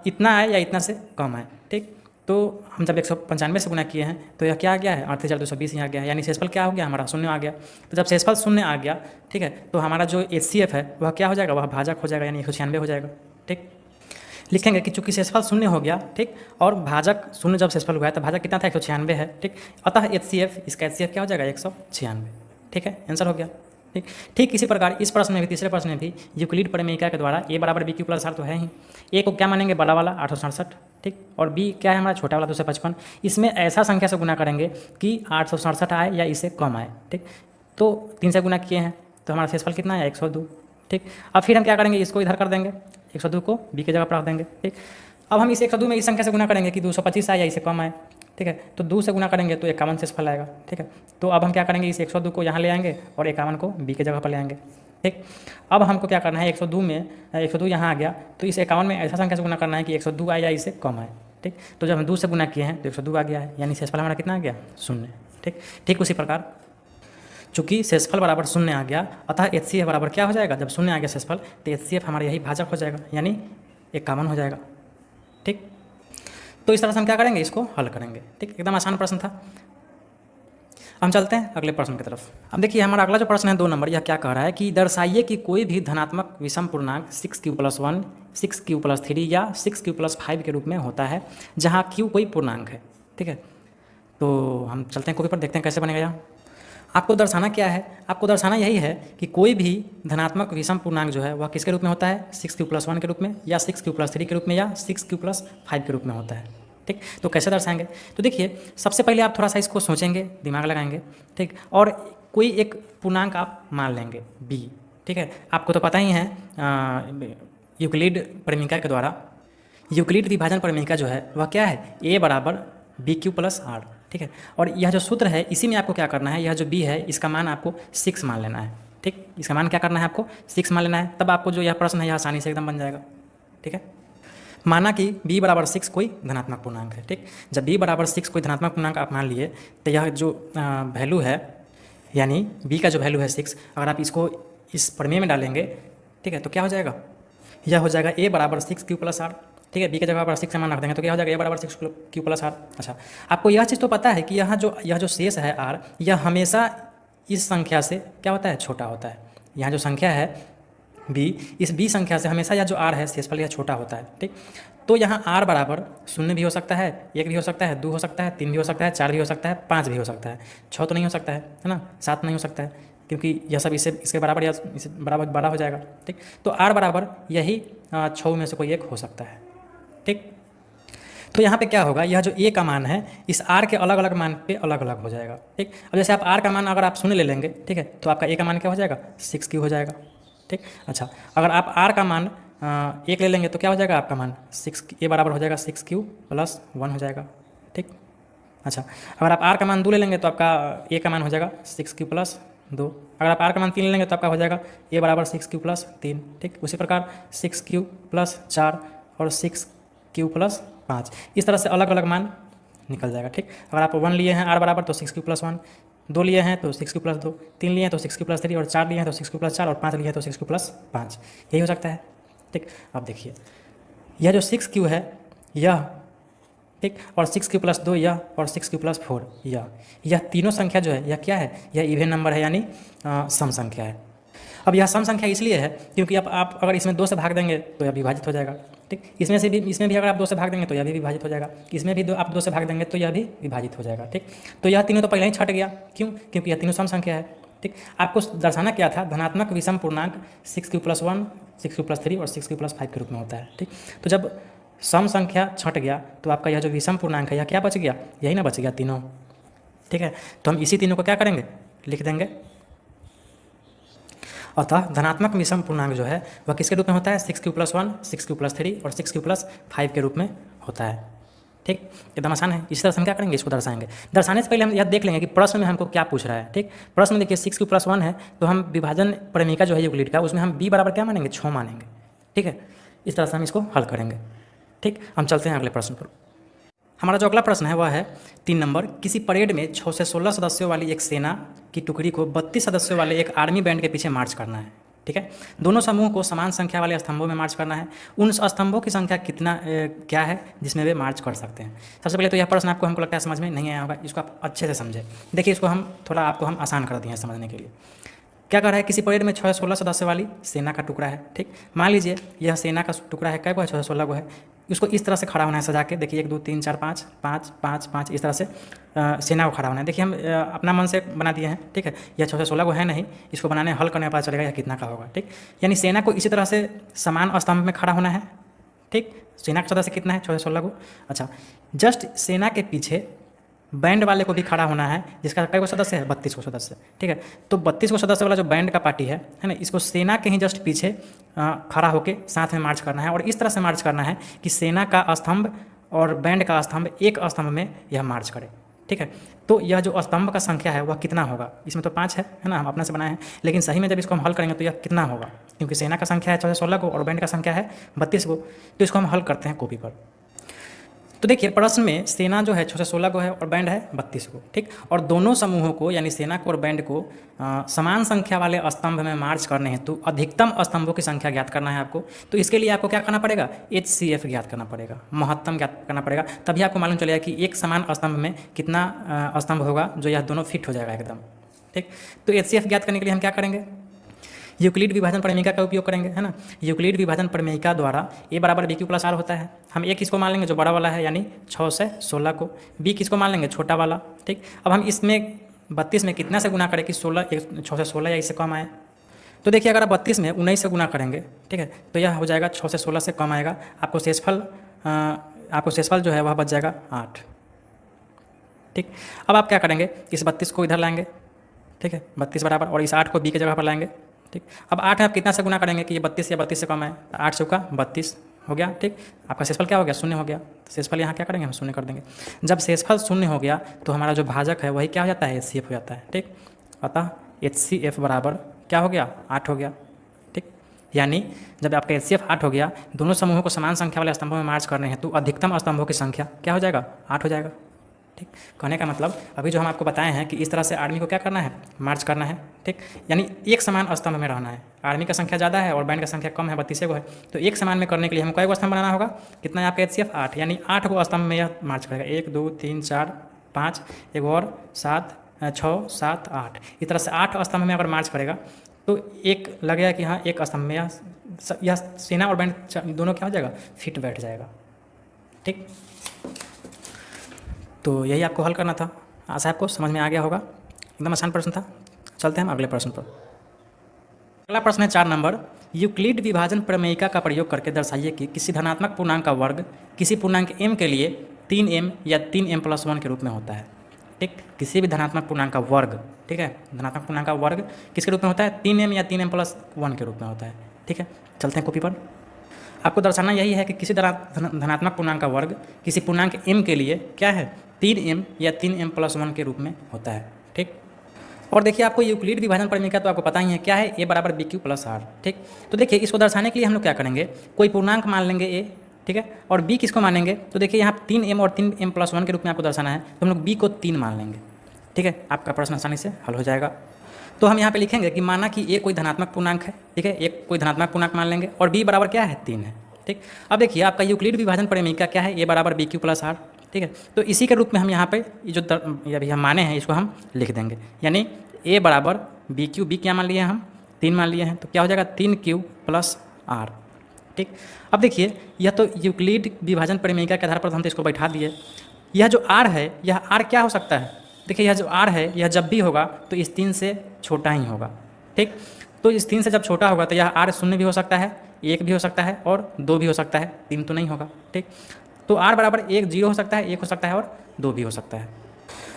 इतना आए या इतना से कम आए, ठीक। तो हम जब 195 से गुना किए हैं तो यह क्या आ गया है, 38,220 यहाँ आ गया है, यानी शेषफल क्या हो गया हमारा, शून्य आ गया। तो जब शेषफल शून्य आ गया, ठीक है, तो हमारा जो HCF है वह क्या हो जाएगा, वह भाजक हो जाएगा, यानी 196 हो जाएगा, ठीक। लिखेंगे कि चूंकि शेषफल शून्य हो गया, ठीक, और भाजक शून्य जब शेषफल हुआ है तो भाजक कितना था, 196 है, ठीक। अतः HCF, इसका HCF क्या हो जाएगा, 196, ठीक है, आंसर हो गया, ठीक। ठीक इसी प्रकार इस प्रश्न में भी, तीसरे प्रश्न में भी यूक्लिड परिमेयिका के द्वारा a बराबर BQ प्लस R तो है ही, a को क्या मानेंगे, बड़ा वाला 867, ठीक, और b क्या है हमारा, छोटा वाला 255। इसमें ऐसा संख्या से गुना करेंगे कि 867 आए या इससे कम आए, ठीक। तो 3 से गुना किए हैं तो हमारा शेषफल कितना है, 102, ठीक। अब फिर हम क्या करेंगे, इसको इधर कर देंगे, 102 को b की जगह पर रख देंगे, ठीक। अब हम इस 102 में इस संख्या से गुना करेंगे कि 225 आए या इससे कम आए, ठीक है, तो 2 से गुना करेंगे तो 51 शेषफल आएगा, ठीक है। तो अब हम क्या करेंगे, इस 102 को यहाँ ले आएंगे और 51 को b की जगह पर ले आएंगे, ठीक। अब हमको क्या करना है, 102 में 102 यहाँ आ गया तो इस 51 में ऐसा संख्या से गुना करना है कि 102 आए या इससे कम आए, ठीक। तो जब हम 2 से गुना किए हैं तो 102 आ गया है, यानी शेषफल हमारा कितना आ गया, शून्य, ठीक। ठीक उसी प्रकार चूँकि शेषफल बराबर शून्य आ गया, अतः HCF बराबर क्या हो जाएगा, जब शून्य आ गया शेषफल तो HCF हमारा यही भाजक हो जाएगा, यानी 51 हो जाएगा, ठीक। तो इस तरह से हम क्या करेंगे, इसको हल करेंगे, ठीक। एकदम आसान प्रश्न था। हम चलते हैं अगले प्रश्न की तरफ। अब देखिए हमारा अगला जो प्रश्न है 2 नंबर, यह क्या कह रहा है कि दर्शाइए कि कोई भी धनात्मक विषम पूर्णांक 6Q + 1, 6Q + 3 या 6Q + 5 के रूप में होता है जहाँ Q कोई पूर्णांक है, ठीक है। तो हम चलते हैं कॉपी पर, देखते हैं कैसे बनेगा यहाँ। आपको दर्शाना क्या है, आपको दर्शाना यही है कि कोई भी धनात्मक विषम पूर्णांक जो है वह किसके रूप में होता है, 6Q + 1 के रूप में, या 6Q + 3 के रूप में, या 6Q + 5 के रूप में होता है, ठीक। तो कैसे दर्शाएंगे, तो देखिए सबसे पहले आप थोड़ा सा इसको सोचेंगे, दिमाग लगाएंगे, ठीक, और कोई एक पूर्णांक आप मान लेंगे b, ठीक है। आपको तो पता ही है यूक्लिड परिमेयिका के द्वारा, यूक्लिड विभाजन परिमेयिका जो है वह क्या है, a बराबर BQ + R, ठीक है। और यह जो सूत्र है इसी में आपको क्या करना है, यह जो b है इसका मान आपको 6 मान लेना है, ठीक। इसका मान क्या करना है, आपको 6 मान लेना है, तब आपको जो यह प्रश्न है यह आसानी से एकदम बन जाएगा, ठीक है। माना कि b बराबर 6 कोई धनात्मक पूर्णांक है, ठीक। जब b बराबर 6 कोई धनात्मक पूर्णांक आप मान लिए तो यह जो वैल्यू है, यानी b का जो वैल्यू है 6, अगर आप इसको इस प्रमेय में डालेंगे, ठीक है, तो क्या हो जाएगा, यह हो जाएगा a बराबर 6Q + R, ठीक है। b के जगह पर 6 मान रख देंगे तो क्या हो जाएगा, a बराबर 6Q + R। अच्छा, आपको यह चीज़ तो पता है कि यह जो शेष है r, यह हमेशा इस संख्या से क्या होता है, छोटा होता है। यहाँ जो संख्या है b, इस b संख्या से हमेशा यह जो r है शेषफल यह छोटा होता है, ठीक। तो यहाँ r बराबर 0 भी हो सकता है, 1 भी हो सकता है, 2 हो सकता है, 3 भी हो सकता है, 4 भी हो सकता है, 5 भी हो सकता है, 6 तो नहीं हो सकता है ना, 7 नहीं हो सकता है, क्योंकि यह सब इसके बराबर या इससे बराबर बड़ा हो जाएगा, ठीक। तो r बराबर यही 6 में से कोई एक हो सकता है, ठीक। तो यहाँ पे क्या होगा, यह जो a का मान है इस r के अलग अलग मान पे अलग अलग हो जाएगा, ठीक। अब जैसे आप r का मान अगर आप 0 ले लेंगे, ठीक है, तो आपका a का मान क्या हो जाएगा, 6Q हो जाएगा, ठीक। अच्छा, अगर आप r का मान 1 ले लेंगे तो क्या हो जाएगा, आपका मान a बराबर हो जाएगा 6Q + 1 हो जाएगा, ठीक। अच्छा, अगर आप r का मान 2 ले लेंगे तो आपका a का मान हो जाएगा 6Q + 2। अगर आप r का मान 3 ले लेंगे तो आपका हो जाएगा a बराबर 6Q + 3, ठीक। उसी प्रकार 6Q + 4 और 6Q + 5, इस तरह से अलग अलग मान निकल जाएगा, ठीक। अगर आप 1 लिए हैं r बराबर तो 6Q + 1, 2 लिए हैं तो 6Q + 2, 3 लिए हैं तो 6Q + 3, और 4 लिए हैं तो 6Q + 4, और 5 लिए हैं तो 6Q + 5, यही हो सकता है, ठीक। अब देखिए यह जो 6Q है यह, ठीक, और 6Q + 2 यह, और 6Q + 4 यह तीनों संख्या जो है यह क्या है, यह इवन नंबर है, यानी सम संख्या है। अब यह सम संख्या इसलिए है क्योंकि अब आप अगर इसमें 2 से भाग देंगे तो यह विभाजित हो जाएगा, ठीक। इसमें भी अगर आप 2 से भाग देंगे तो यह भी विभाजित हो जाएगा, इसमें भी आप 2 से भाग देंगे तो यह भी विभाजित हो जाएगा, ठीक। तो यह तीनों तो पहले ही छट गया, क्यों, क्योंकि यह तीनों सम संख्या है, ठीक। आपको दर्शाना क्या था, धनात्मक विषम पूर्णांक 6Q + 1, 6Q + 3 और 6Q + 5 के रूप में होता है, ठीक। तो जब सम संख्या छट गया तो आपका यह जो विषम पूर्णांक है यह क्या बच गया, यही ना बच गया, तीनों, ठीक है। तो हम इसी तीनों को क्या करेंगे, लिख देंगे। अतः धनात्मक विषम पूर्णांक जो है वह किसके रूप में होता है, 6Q + 1, 6Q + 3 और 6Q + 5 के रूप में होता है, ठीक। एकदम आसान है। इसी तरह से हम क्या करेंगे, इसको दर्शाएंगे। दर्शाने से पहले हम यह देख लेंगे कि प्रश्न में हमको क्या पूछ रहा है, ठीक। प्रश्न में देखिए 6Q + 1 है तो हम विभाजन परिमेयिका जो है यूक्लिड का, उसमें हम b बराबर क्या मानेंगे, 6 मानेंगे, ठीक है। इस तरह से हम इसको हल करेंगे, ठीक। हम चलते हैं अगले प्रश्न पर। हमारा जो अगला प्रश्न है वह है 3 नंबर, किसी परेड में 6 से 16 सदस्यों वाली एक सेना की टुकड़ी को 32 सदस्यों वाले एक आर्मी बैंड के पीछे मार्च करना है। ठीक है, दोनों समूह को समान संख्या वाले स्तंभों में मार्च करना है। उन स्तंभों की संख्या क्या है जिसमें वे मार्च कर सकते हैं। सबसे पहले तो यह प्रश्न आपको हमको लगता है समझ में नहीं आया होगा, इसको आप अच्छे से समझें। देखिए, इसको हम थोड़ा आपको हम आसान कर दिए हैं समझने के लिए। क्या कर रहा है, किसी परेड में 6 से 16 सदस्य वाली सेना का टुकड़ा है। ठीक, मान लीजिए यह सेना का टुकड़ा है, कै को है, 6 से 16 को है। उसको इस तरह से खड़ा होना है सजा के, देखिए 1 2 3 4 5 5 5 5 इस तरह से सेना को खड़ा होना है। देखिए हम अपना मन से बना दिए हैं। ठीक है, यह 6 से 16 को है नहीं, इसको बनाने हल करने पता चलेगा यह कितना का होगा। ठीक, यानी सेना को इसी तरह से समान स्तंभ में खड़ा होना है। ठीक, सेना का सदस्य कितना है, 6 से 16 को। अच्छा, जस्ट सेना के पीछे बैंड वाले को भी खड़ा होना है, जिसका कई को सदस्य है, 32 को सदस्य। ठीक है, तो 32 को सदस्य वाला जो बैंड का पार्टी है ना, इसको सेना के ही जस्ट पीछे खड़ा होकर साथ में मार्च करना है। और इस तरह से मार्च करना है कि सेना का स्तंभ और बैंड का स्तंभ एक स्तंभ में यह मार्च करे। ठीक है, तो यह जो स्तंभ का संख्या है वह कितना होगा, इसमें तो 5 है ना, हम अपने से बनाए हैं, लेकिन सही में जब इसको हम हल करेंगे तो यह कितना होगा, क्योंकि सेना का संख्या है 6 से 16 को और बैंड का संख्या है 32 को। तो इसको हम हल करते हैं कॉपी पर। तो देखिए, प्रश्न में सेना जो है 6 से 16 को है और बैंड है 32 को। ठीक, और दोनों समूहों को यानी सेना को और बैंड को समान संख्या वाले स्तंभ में मार्च करने हेतु अधिकतम स्तंभों की संख्या ज्ञात करना है आपको। तो इसके लिए आपको क्या करना पड़ेगा, HCF ज्ञात करना पड़ेगा, महत्तम ज्ञात करना पड़ेगा। तभी आपको मालूम चलेगा कि एक समान स्तंभ में कितना स्तंभ होगा जो यह दोनों फिट हो जाएगा एकदम। ठीक, तो HCF ज्ञात करने के लिए हम क्या करेंगे, यूक्लिड विभाजन प्रमेयिका का उपयोग करेंगे, है ना। यूक्लिड विभाजन प्रमेयिका द्वारा A बराबर BQ प्लस R होता है। हम A किसको मान लेंगे, जो बड़ा वाला है यानी 6 से 16 को। B किसको मान लेंगे, छोटा वाला। ठीक, अब हम इसमें 32 में कितना से गुना करें कि 6 से 16 या इससे कम आए। तो देखिए, अगर आप 32 में 19 से गुना करेंगे, ठीक है, तो यह हो जाएगा 6 से 16 से कम आएगा। आपको शेषफल जो है वह बच जाएगा 8। ठीक, अब आप क्या करेंगे, इस 32 को इधर लाएंगे। ठीक है, 32 बराबर, और इस 8 को B की जगह पर लाएंगे। ठीक, अब 8 आप कितना से गुना करेंगे कि ये 32 या 32 से कम है, 8 चौका 32 हो गया। ठीक, आपका शेषफल क्या हो गया, 0 हो गया। तो शेषफल यहाँ क्या करेंगे, हम 0 कर देंगे। जब शेषफल 0 हो गया तो हमारा जो भाजक है वही क्या हो जाता है, HCF हो जाता है। ठीक, अतः HCF बराबर क्या हो गया, 8 हो गया। ठीक, यानी जब आपका HCF 8 हो गया, दोनों समूहों को समान संख्या वाले स्तंभों में मार्च करने हैं तो अधिकतम स्तंभों की संख्या क्या हो जाएगा, 8 हो जाएगा। ठीक, कहने का मतलब अभी जो हम आपको बताए हैं कि इस तरह से आर्मी को क्या करना है, मार्च करना है। ठीक, यानी एक समान स्तंभ में रहना है। आर्मी का संख्या ज़्यादा है और बैंड का संख्या कम है, 32 को है, तो एक समान में करने के लिए हमको कई स्तंभ बनाना होगा, कितना है आपका HCF 8, यानी 8 को स्तंभ में यह मार्च करेगा। 1 2 3 4 5, एक और 7 6 7 8, इस तरह से 8 स्तंभ में अगर मार्च करेगा तो एक लगेगा कि हाँ एक स्तंभ में यह सेना और बैंड दोनों क्या हो जाएगा, फिट बैठ जाएगा। ठीक, तो यही आपको हल करना था। आशा आपको समझ में आ गया होगा, एकदम आसान प्रश्न था। चलते हैं हम अगले प्रश्न पर। अगला प्रश्न है 4 नंबर, यूक्लिड विभाजन प्रमेयिका का प्रयोग करके दर्शाइए कि किसी धनात्मक पूर्णांक का वर्ग किसी पूर्णांक m के लिए 3m या 3m+1 के रूप में होता है। ठीक, किसी भी धनात्मक पूर्णांक का वर्ग, ठीक है, धनात्मक पूर्णांक का वर्ग किसके रूप में होता है, 3m या 3m+1 के रूप में होता है। ठीक है, चलते हैं कॉपी पर। आपको दर्शाना यही है कि किसी धनात्मक पूर्णांक का वर्ग किसी पूर्णांक m के लिए क्या है, 3m या 3m+1 के रूप में होता है। ठीक, और देखिए आपको यूक्लिड विभाजन प्रमेयिका तो आपको पता ही है क्या है, A बराबर BQ प्लस R। ठीक, तो देखिए इसको दर्शाने के लिए हम लोग क्या करेंगे, कोई पूर्णांक मान लेंगे A, ठीक है, और B किसको मानेंगे, तो देखिए यहाँ 3m और 3m+1 के रूप में आपको दर्शाना है, तो हम लोग B को 3 मान लेंगे। ठीक है, आपका प्रश्न आसानी से हल हो जाएगा। तो हम यहाँ पे लिखेंगे कि माना कि A कोई धनात्मक पूर्णांक है, ठीक है, एक कोई धनात्मक पूर्णांक मान लेंगे और B बराबर क्या है, 3 है। ठीक, अब देखिए आपका यूक्लिड विभाजन प्रमेयिका क्या है, A बराबर BQ प्लस R। ठीक है, तो इसी के रूप में हम यहाँ पे जो अभी हम माने हैं इसको हम लिख देंगे, यानी A बराबर BQ, B क्या मान लिए हम, 3 मान लिए हैं, तो क्या हो जाएगा 3Q प्लस R। ठीक, अब देखिए यह तो यूक्लिड विभाजन प्रमेयिका के आधार पर हम तो इसको बैठा दिए। यह जो R है, यह R क्या हो सकता है, देखिए यह जो R है यह जब भी होगा तो इस 3 से छोटा ही होगा। ठीक, तो इस 3 से जब छोटा होगा तो यह R 0 भी हो सकता है, 1 भी हो सकता है और 2 भी हो सकता है, 3 तो नहीं होगा। ठीक, तो R बराबर 1 0 हो सकता है, 1 हो सकता है और 2 भी हो सकता है।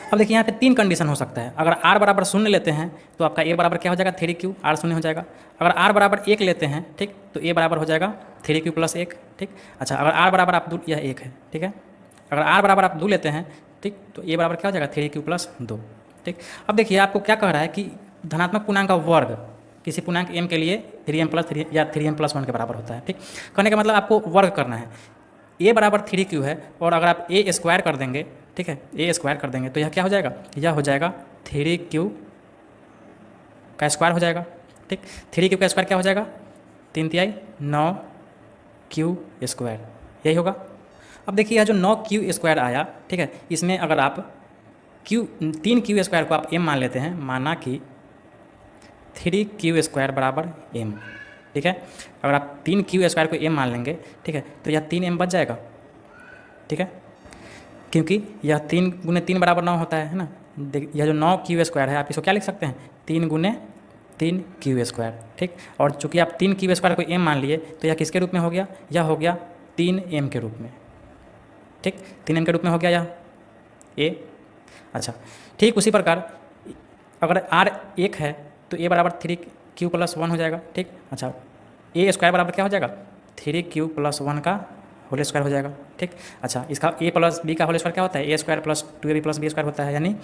अब देखिए यहाँ पे 3 कंडीशन हो सकता है। अगर R बराबर 0 लेते हैं तो आपका A बराबर क्या हो जाएगा, 3Q, R 0 हो जाएगा। अगर R बराबर 1 लेते हैं, ठीक, तो A बराबर हो जाएगा 3Q प्लस 1। ठीक, अच्छा अगर R बराबर आप 2, यह 1 है, ठीक है, अगर R बराबर आप 2 लेते हैं, ठीक, तो A बराबर क्या हो जाएगा, 3Q प्लस 2। ठीक, अब देखिए आपको क्या कह रहा है कि धनात्मक पूर्णांक का वर्ग किसी पूर्णांक m के लिए 3m+3 या 3m+1 के बराबर होता है। ठीक, कहने का मतलब आपको वर्ग करना है। ए बराबर 3q है और अगर आप ए स्क्वायर कर देंगे, ठीक है, ए स्क्वायर कर देंगे तो यह क्या हो जाएगा, यह हो जाएगा 3q का स्क्वायर हो जाएगा। ठीक, 3q का स्क्वायर क्या हो जाएगा, 3 तिहाई 9q स्क्वायर, यही होगा। अब देखिए यह जो 9q स्क्वायर आया, ठीक है, इसमें अगर आप 3q स्क्वायर को आप m मान लेते हैं, माना कि 3q स्क्वायर बराबर m, ठीक है, अगर आप 3q स्क्वायर को m मान लेंगे, ठीक है, तो यह 3m बच जाएगा, ठीक है, क्योंकि यह 3 गुने 3 बराबर 9 होता है ना। यह जो 9q स्क्वायर है आप इसको क्या लिख सकते हैं, 3 गुने 3q स्क्वायर, ठीक, और चूंकि आप 3q स्क्वायर को m मान लिए तो यह किसके रूप में हो गया, यह हो गया 3m के रूप में, ठीक, 3m के रूप में हो गया यह a। अच्छा, ठीक उसी प्रकार अगर r 1 है तो a बराबर 3q + 1 हो जाएगा, ठीक। अच्छा, a स्क्वायर बराबर क्या हो जाएगा, 3q + 1 का होल स्क्वायर हो जाएगा, ठीक। अच्छा, इसका a + b का होल स्क्वायर क्या होता है, a square + 2ab + b square होता है, यानी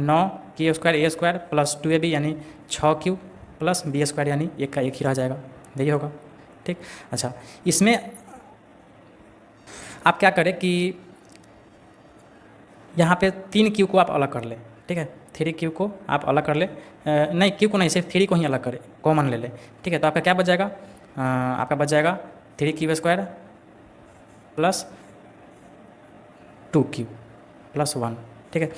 9q square a square + 2ab यानी 6q + b स्क्वायर यानी 1 का 1 ही रह जाएगा, यही होगा, ठीक। अच्छा, इसमें आप क्या करें कि यहाँ पे 3q को आप अलग कर लें, ठीक है, 3q को आप अलग कर ले, नहीं q को नहीं, सिर्फ 3 को ही अलग करें, कॉमन ले लें, ठीक है, तो आपका क्या बच जाएगा, आपका बच जाएगा 3q स्क्वायर + 2q + 1, ठीक है।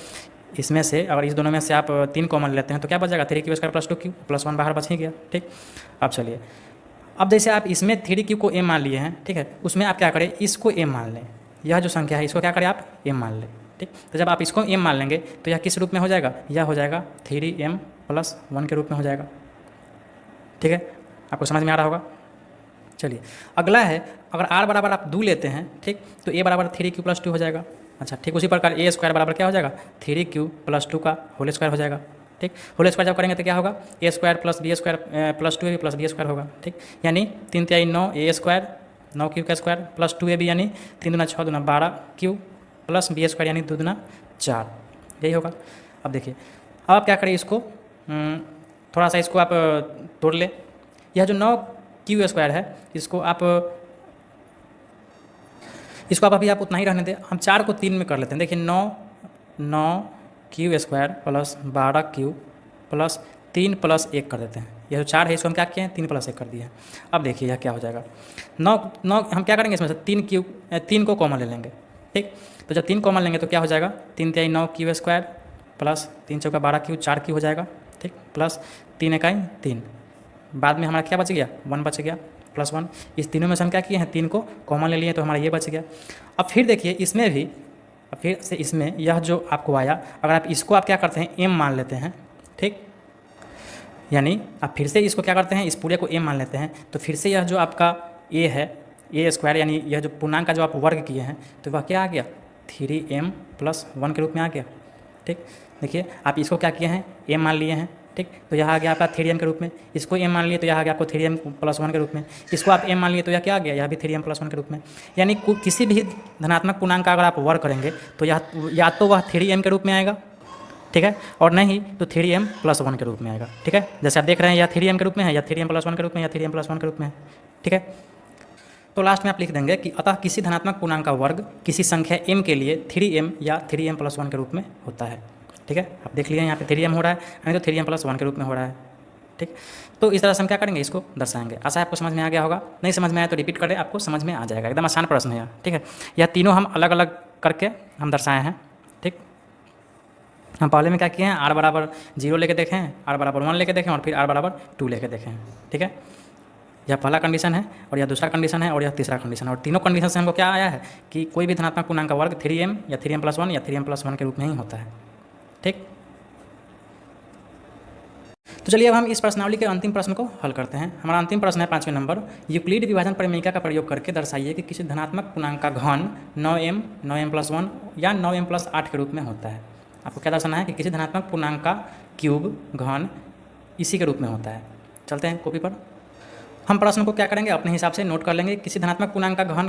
इसमें से अगर इस दोनों में से आप 3 कॉमन लेते हैं तो क्या बच जाएगा, 3q स्क्वायर + 2q + 1 बाहर बच ही गया, ठीक। अब चलिए, अब जैसे आप इसमें 3q को m मान लिए हैं, ठीक है, उसमें आप क्या करें, इसको m मान लें, यह जो संख्या है इसको क्या करें आप m मान लें, ठीक। तो जब आप इसको m मान लेंगे तो यह किस रूप में हो जाएगा, यह हो जाएगा 3m + 1 के रूप में हो जाएगा, ठीक है, आपको समझ में आ रहा होगा। चलिए अगला है, अगर r बराबर आप 2 लेते हैं, ठीक, तो a बराबर 3q + 2 हो जाएगा। अच्छा, ठीक उसी प्रकार a स्क्वायर बराबर क्या हो जाएगा, 3q + 2 का होल स्क्वायर हो जाएगा, ठीक। होल स्क्वायर जब करेंगे तो क्या होगा, a square + b square + 2ab + b square होगा, ठीक, यानी 3 तिहाई 9 a स्क्वायर 9q का स्क्वायर + 2ab यानी 3 दूना 6 दूना 12q + b स्क्वायर यानी 2 दूना 4, यही होगा। अब देखिए, अब आप क्या करें, इसको थोड़ा सा इसको आप तोड़ ले, यह जो 9q स्क्वायर है इसको आप अभी आप उतना ही रहने दें, हम 4 को 3 में कर लेते हैं। देखिए 9q स्क्वायर + 12q + 3 + 1 कर देते हैं, यह जो 4 है इसको हम क्या किए हैं, 3 + 1 कर दिए हैं। अब देखिए यह क्या हो जाएगा, 9 हम क्या करेंगे, इसमें से 3 को कॉमन ले लेंगे, ठीक। तो जब 3 कॉमन लेंगे तो क्या हो जाएगा, 3 तिहाई 9q स्क्वायर + 3 चौका 12q 4q हो जाएगा, ठीक, + 3 इकाई 3, बाद में हमारा क्या बच गया, 1 बच गया +1। इस तीनों में से हम क्या किए हैं, 3 को कॉमन ले लिए तो हमारा ये बच गया। अब फिर देखिए इसमें भी, अब फिर से इसमें यह जो आपको आया, अगर आप इसको आप क्या करते हैं, m मान लेते हैं, ठीक, यानी आप फिर से इसको क्या करते हैं, इस पूरे को m मान लेते हैं, तो फिर से यह जो आपका a है, a स्क्वायर यानी यह जो पूर्णांक का जो आप वर्ग किए हैं तो वह क्या आ गया, 3m + 1 के रूप में आ गया, ठीक। देखिए आप इसको क्या किए हैं, m मान लिए हैं, ठीक, तो यह आ गया आपका 3m के रूप में, इसको m मान लिए तो यह आ गया आपको 3m + 1 के रूप में, इसको आप m मान लिए तो यह क्या आ गया, यह भी 3m + 1 के रूप में। यानी किसी भी धनात्मक पूर्णांक का अगर आप वर्ग करेंगे तो यह या तो वह 3m के रूप में आएगा, ठीक है, और नहीं तो 3m + 1 के रूप में आएगा, ठीक है। जैसे आप देख रहे हैं या 3m के रूप में है, या 3m + 1 के रूप में, या 3m + 1 के रूप में है, ठीक है। तो लास्ट में आप लिख देंगे कि अतः किसी धनात्मक पूर्णांक का वर्ग किसी संख्या m के लिए 3m या 3m + 1 के रूप में होता है, ठीक है। आप देख लीजिए यहाँ पे 3m हो रहा है, नहीं तो 3m + 1 के रूप में हो रहा है, ठीक। तो इस तरह से हम क्या करेंगे, इसको दर्शाएंगे। आशा है आपको समझ में आ गया होगा, नहीं समझ में आया तो रिपीट करें, आपको समझ में आ जाएगा, एकदम आसान प्रश्न है यह, ठीक है। यह तीनों हम अलग अलग करके हम दर्शाए हैं, ठीक। हम पहले में क्या किए हैं, r बराबर 0 लेके देखें, r बराबर 1 लेके देखें और फिर r बराबर 2 लेके देखें, ठीक है। यह पहला कंडीशन है और यह दूसरा कंडीशन है और यह तीसरा कंडीशन है, और तीनों कंडीशन से हमको क्या आया है कि कोई भी धनात्मक पूर्णांक का वर्ग 3m या 3m + 1 या 3m + 1 के रूप में ही होता है, ठीक। तो चलिए अब हम इस प्रश्नावली के अंतिम प्रश्न को हल करते हैं। हमारा अंतिम प्रश्न है 5वें नंबर, यूक्लिड विभाजन परिमेयिका का प्रयोग करके दर्शाइए कि किसी धनात्मक पूर्णांक का घन 9m 9m + 1 या 9m + 8 के रूप में होता है। आपको क्या दर्शाना है कि किसी धनात्मक पूर्णांक का क्यूब घन इसी के रूप में होता है। चलते हैं कॉपी पर, हम प्रश्न को क्या करेंगे, अपने हिसाब से नोट कर लेंगे। किसी धनात्मक पूर्णांक का घन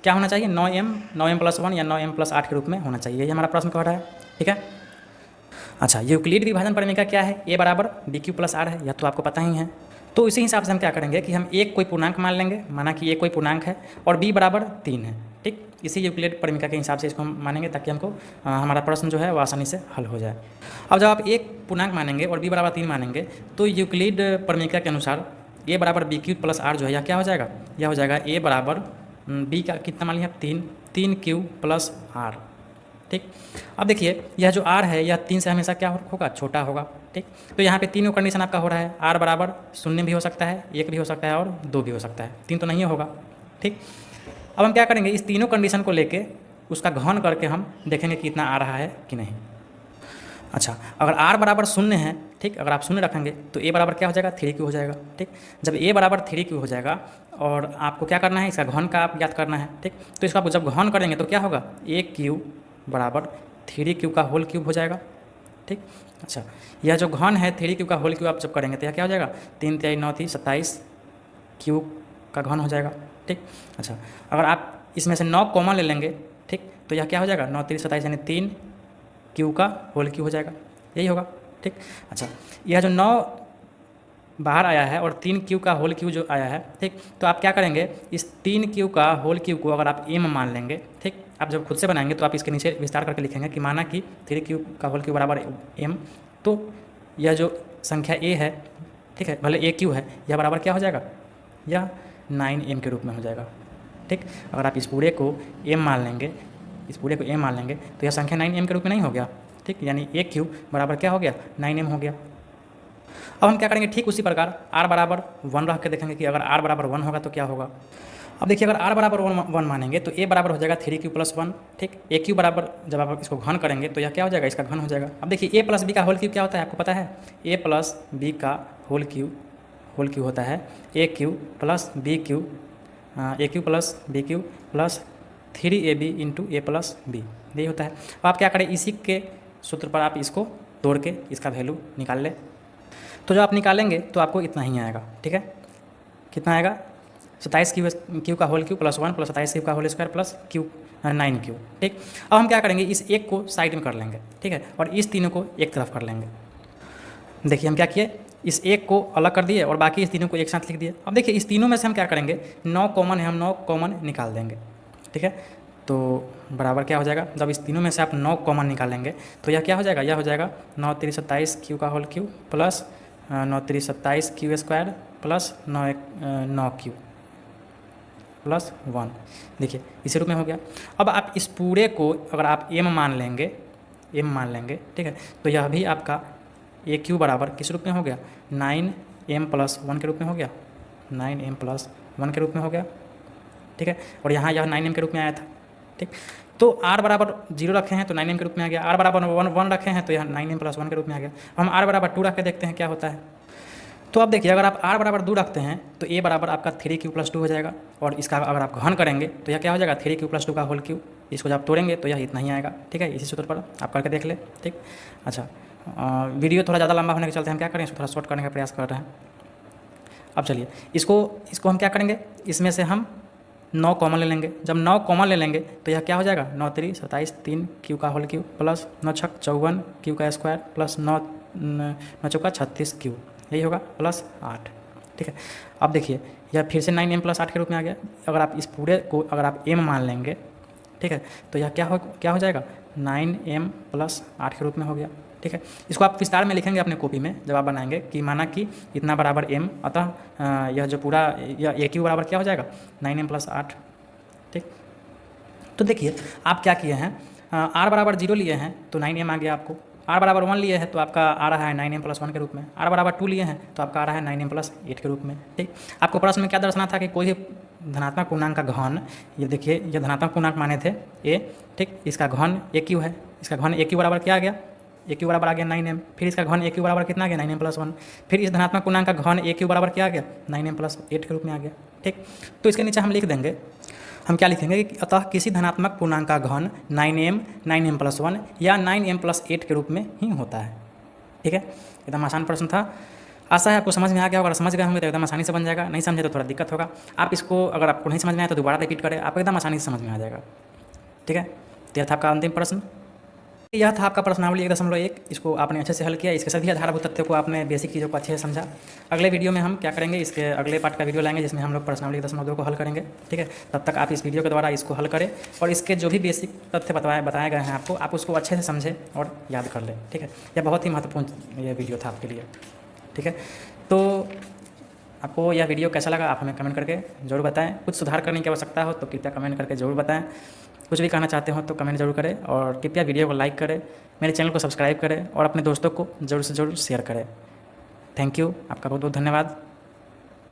क्या होना चाहिए, 9m 9m + 1 या 9m + 8 के रूप में होना चाहिए, ये हमारा प्रश्न कह रहा है, ठीक है। अच्छा, यूक्लिड विभाजन परिमेयिका क्या है, a बराबर bq + r है, यह तो आपको पता ही है। तो इसी हिसाब से हम क्या करेंगे कि हम एक कोई पूर्णांक मान लेंगे, माना कि ये कोई पूर्णांक है और b बराबर 3 है, ठीक, इसी यूक्लिड परिमिका के हिसाब से इसको हम मानेंगे ताकि हमको हमारा प्रश्न जो है वो आसानी से हल हो जाए। अब जब आप एक पूर्णांक मानेंगे और b बराबर 3 मानेंगे तो यूक्लिड परिमिका के अनुसार a बराबर बी क्यूब प्लस आर जो है यह क्या हो जाएगा, यह हो जाएगा a बराबर b का कितना मान लिया 3 क्यूब प्लस आर। ठीक, अब देखिए यह जो r है यह 3 से हमेशा क्या होगा, छोटा होगा। ठीक, तो यहाँ पे तीनों कंडीशन आपका हो रहा है, r बराबर 0 भी हो सकता है, 1 भी हो सकता है और 2 भी हो सकता है, 3 तो नहीं होगा। ठीक, अब हम क्या करेंगे, इस तीनों कंडीशन को लेके उसका घन करके हम देखेंगे कि इतना आ रहा है कि नहीं। अच्छा, अगर r बराबर 0 है, ठीक, अगर आप 0 रखेंगे तो a बराबर क्या हो जाएगा 3 क्यू हो जाएगा। ठीक, जब a बराबर 3 क्यू हो जाएगा और आपको क्या करना है, इसका घन का आप ज्ञात करना है। ठीक, तो इसको आप जब घन करेंगे तो क्या होगा, a क्यू बराबर 3 क्यू का होल क्यूब हो जाएगा। ठीक, अच्छा, यह जो घन है 3 क्यू का होल क्यूब आप जब करेंगे तो यह क्या हो जाएगा 3 3 9 3 27 क्यू का घन हो जाएगा। ठीक, अच्छा, अगर आप इसमें से 9 कॉमन ले लेंगे, ठीक, तो यह क्या हो जाएगा 9 3 27 यानी 3 क्यू का होल क्यू हो जाएगा, यही होगा। ठीक, अच्छा, यह जो 9 बाहर आया है और 3 क्यू का होल क्यू जो आया है, ठीक, तो आप क्या करेंगे, इस 3 क्यू का होल क्यू को अगर आप m मान लेंगे, ठीक, आप जब खुद से बनाएंगे तो आप इसके नीचे विस्तार करके लिखेंगे कि माना कि 3 क्यू का होल क्यू बराबर m, तो यह जो संख्या a है, ठीक है, भले a क्यू है, यह बराबर क्या हो जाएगा, यह 9m के रूप में हो जाएगा। ठीक, अगर आप इस पूरे को m मान लेंगे, इस पूरे को m मान लेंगे तो यह संख्या 9m के रूप में नहीं हो गया। ठीक, यानी a क्यूब बराबर क्या हो गया 9m हो गया। अब हम क्या करेंगे, ठीक उसी प्रकार r बराबर 1 रख के देखेंगे कि अगर r बराबर 1 होगा तो क्या होगा। अब देखिए अगर r बराबर 1 मानेंगे तो a बराबर हो जाएगा 3 क्यू प्लस 1। ठीक, a क्यू बराबर जब आप इसको घन करेंगे तो यह क्या हो जाएगा, इसका घन हो जाएगा। अब देखिए a प्लस बी का होल क्यूब क्या होता है, आपको पता है, a प्लस बी का होल क्यूब होता है a cube plus b cube, a cube plus b cube plus 3ab into a plus B, यही होता है। अब आप क्या करें, इसी के सूत्र पर आप इसको तोड़ के इसका वैल्यू निकाल लें, तो जो आप निकालेंगे तो आपको इतना ही आएगा। ठीक है, कितना आएगा 27 क्यू का whole Q plus 1 plus 27 Q का whole square plus Q 9 Q. ठीक, अब हम क्या करेंगे, इस एक को साइड में कर लेंगे, ठीक है, और इस तीनों को एक तरफ कर लेंगे। देखिए हम क्या किए, इस एक को अलग कर दिए और बाकी इस तीनों को एक साथ लिख दिए। अब देखिए इस तीनों में से हम क्या करेंगे, 9 कॉमन है, हम 9 कॉमन निकाल देंगे। ठीक है, तो बराबर क्या हो जाएगा, जब इस तीनों में से आप 9 कॉमन निकालेंगे तो यह क्या हो जाएगा, यह हो जाएगा 9 3 27 क्यू का whole Q plus 9 3 27 Q square plus 9 Q plus 1। देखिए इसी रूप में हो गया। अब आप इस पूरे को अगर आप m मान लेंगे, ठीक है, तो यह भी आपका a क्यू बराबर किस रूप में हो गया 9m प्लस 1 के रूप में हो गया, 9m प्लस 1 के रूप में हो गया। ठीक है, और यहाँ यह 9m के रूप में आया था। ठीक, तो r बराबर 0 रखे हैं तो 9m के रूप में आ गया, r बराबर 1 रखे हैं तो यह 9m प्लस 1 के रूप में आ गया। हम r बराबर 2 रख के देखते हैं क्या होता है। तो अब देखिए अगर आप r बराबर 2 रखते हैं तो a बराबर आपका 3 क्यू प्लस 2 हो जाएगा, और इसका अगर आप घन करेंगे तो यह क्या हो जाएगा 3 क्यू प्लस 2 का होल क्यू, इसको जब आप तोड़ेंगे तो यह इतना ही आएगा। ठीक है, इसी सूत्र पर आप करके देख ले। ठीक, अच्छा, वीडियो थोड़ा ज़्यादा लंबा होने के चलते हम क्या करें, इसको थोड़ा शॉर्ट करने का प्रयास कर रहे हैं। अब चलिए इसको हम क्या करेंगे, इसमें से हम 9 कॉमन ले लेंगे। जब 9 कॉमन ले लेंगे तो यह क्या हो जाएगा 9 3 27 3 क्यू का होल क्यू प्लस 9 6 54 क्यू का स्क्वायर प्लस 9 चौका 36 क्यू, यही होगा प्लस 8। ठीक है, अब देखिए यह फिर से 9m प्लस 8 के रूप में आ गया। अगर आप इस पूरे को अगर आप m मान लेंगे, ठीक है, तो यह क्या हो जाएगा 9m प्लस 8 के रूप में हो गया। ठीक है, इसको आप विस्तार में लिखेंगे अपने कॉपी में जब आप बनाएंगे कि माना कि इतना बराबर m, अतः यह जो पूरा यह a क्यू बराबर क्या हो जाएगा 9m प्लस 8। ठीक, तो देखिए आप क्या किए हैं, r बराबर 0 लिए हैं तो 9m आ गया आपको, r बराबर 1 लिए हैं तो आपका आ रहा है 9m प्लस 1 के रूप में, r बराबर 2 लिए हैं तो आपका आ रहा है 9m प्लस 8 के रूप में। ठीक, आपको प्रश्न में क्या दर्शाना था कि कोई भी धनात्मक पूर्णांक का घन, ये देखिए ये धनात्मक पूर्णांक माने थे a, ठीक, इसका घन a क्यू है, इसका घन a क्यू बराबर क्या आ गया, a क्यू बराबर आ गया 9m, फिर इसका घन a क्यू बराबर कितना आ गया 9m प्लस 1, फिर इस धनात्मक पूर्णांक का घन a क्यू बराबर क्या आ गया 9m प्लस 8 के रूप में आ गया। ठीक, तो इसके नीचे हम लिख देंगे, हम क्या लिखेंगे कि अतः किसी धनात्मक पूर्णांक का घन 9m प्लस 1 या 9m प्लस 8 के रूप में ही होता है। ठीक है, एकदम आसान प्रश्न था, आशा है आपको समझ में आ गया होगा। समझ गए होंगे तो एकदम आसानी से बन जाएगा, नहीं समझे तो थोड़ा दिक्कत होगा। आप इसको अगर आपको नहीं समझ में आया तो दोबारा रिपीट करें, आपको एकदम आसानी से समझ में आ जाएगा। ठीक है, तो यह था आपका अंतिम प्रश्न। यह था आपका प्रश्नावली 1.1। इसको आपने अच्छे से हल किया, इसके सभी आधारभूत तथ्यों को आपने बेसिक चीज़ों को अच्छे से समझा। अगले वीडियो में हम क्या करेंगे, इसके अगले पार्ट का वीडियो लाएंगे जिसमें हम लोग प्रश्नावली 1.2 को हल करेंगे। ठीक है, तब तक आप इस वीडियो के द्वारा इसको हल करें और इसके जो भी बेसिक तथ्य बताए गए हैं आपको, आप उसको अच्छे से समझें और याद कर लें। ठीक है, यह बहुत ही महत्वपूर्ण ये वीडियो था आपके लिए। ठीक है, तो आपको यह वीडियो कैसा लगा आप हमें कमेंट करके ज़रूर बताएं। कुछ सुधार करने की आवश्यकता हो तो कृपया कमेंट करके ज़रूर बताएं। कुछ भी कहना चाहते हो तो कमेंट जरूर करें और कृपया वीडियो को लाइक करें, मेरे चैनल को सब्सक्राइब करें और अपने दोस्तों को ज़रूर से ज़रूर शेयर करें। थैंक यू, आपका बहुत बहुत धन्यवाद।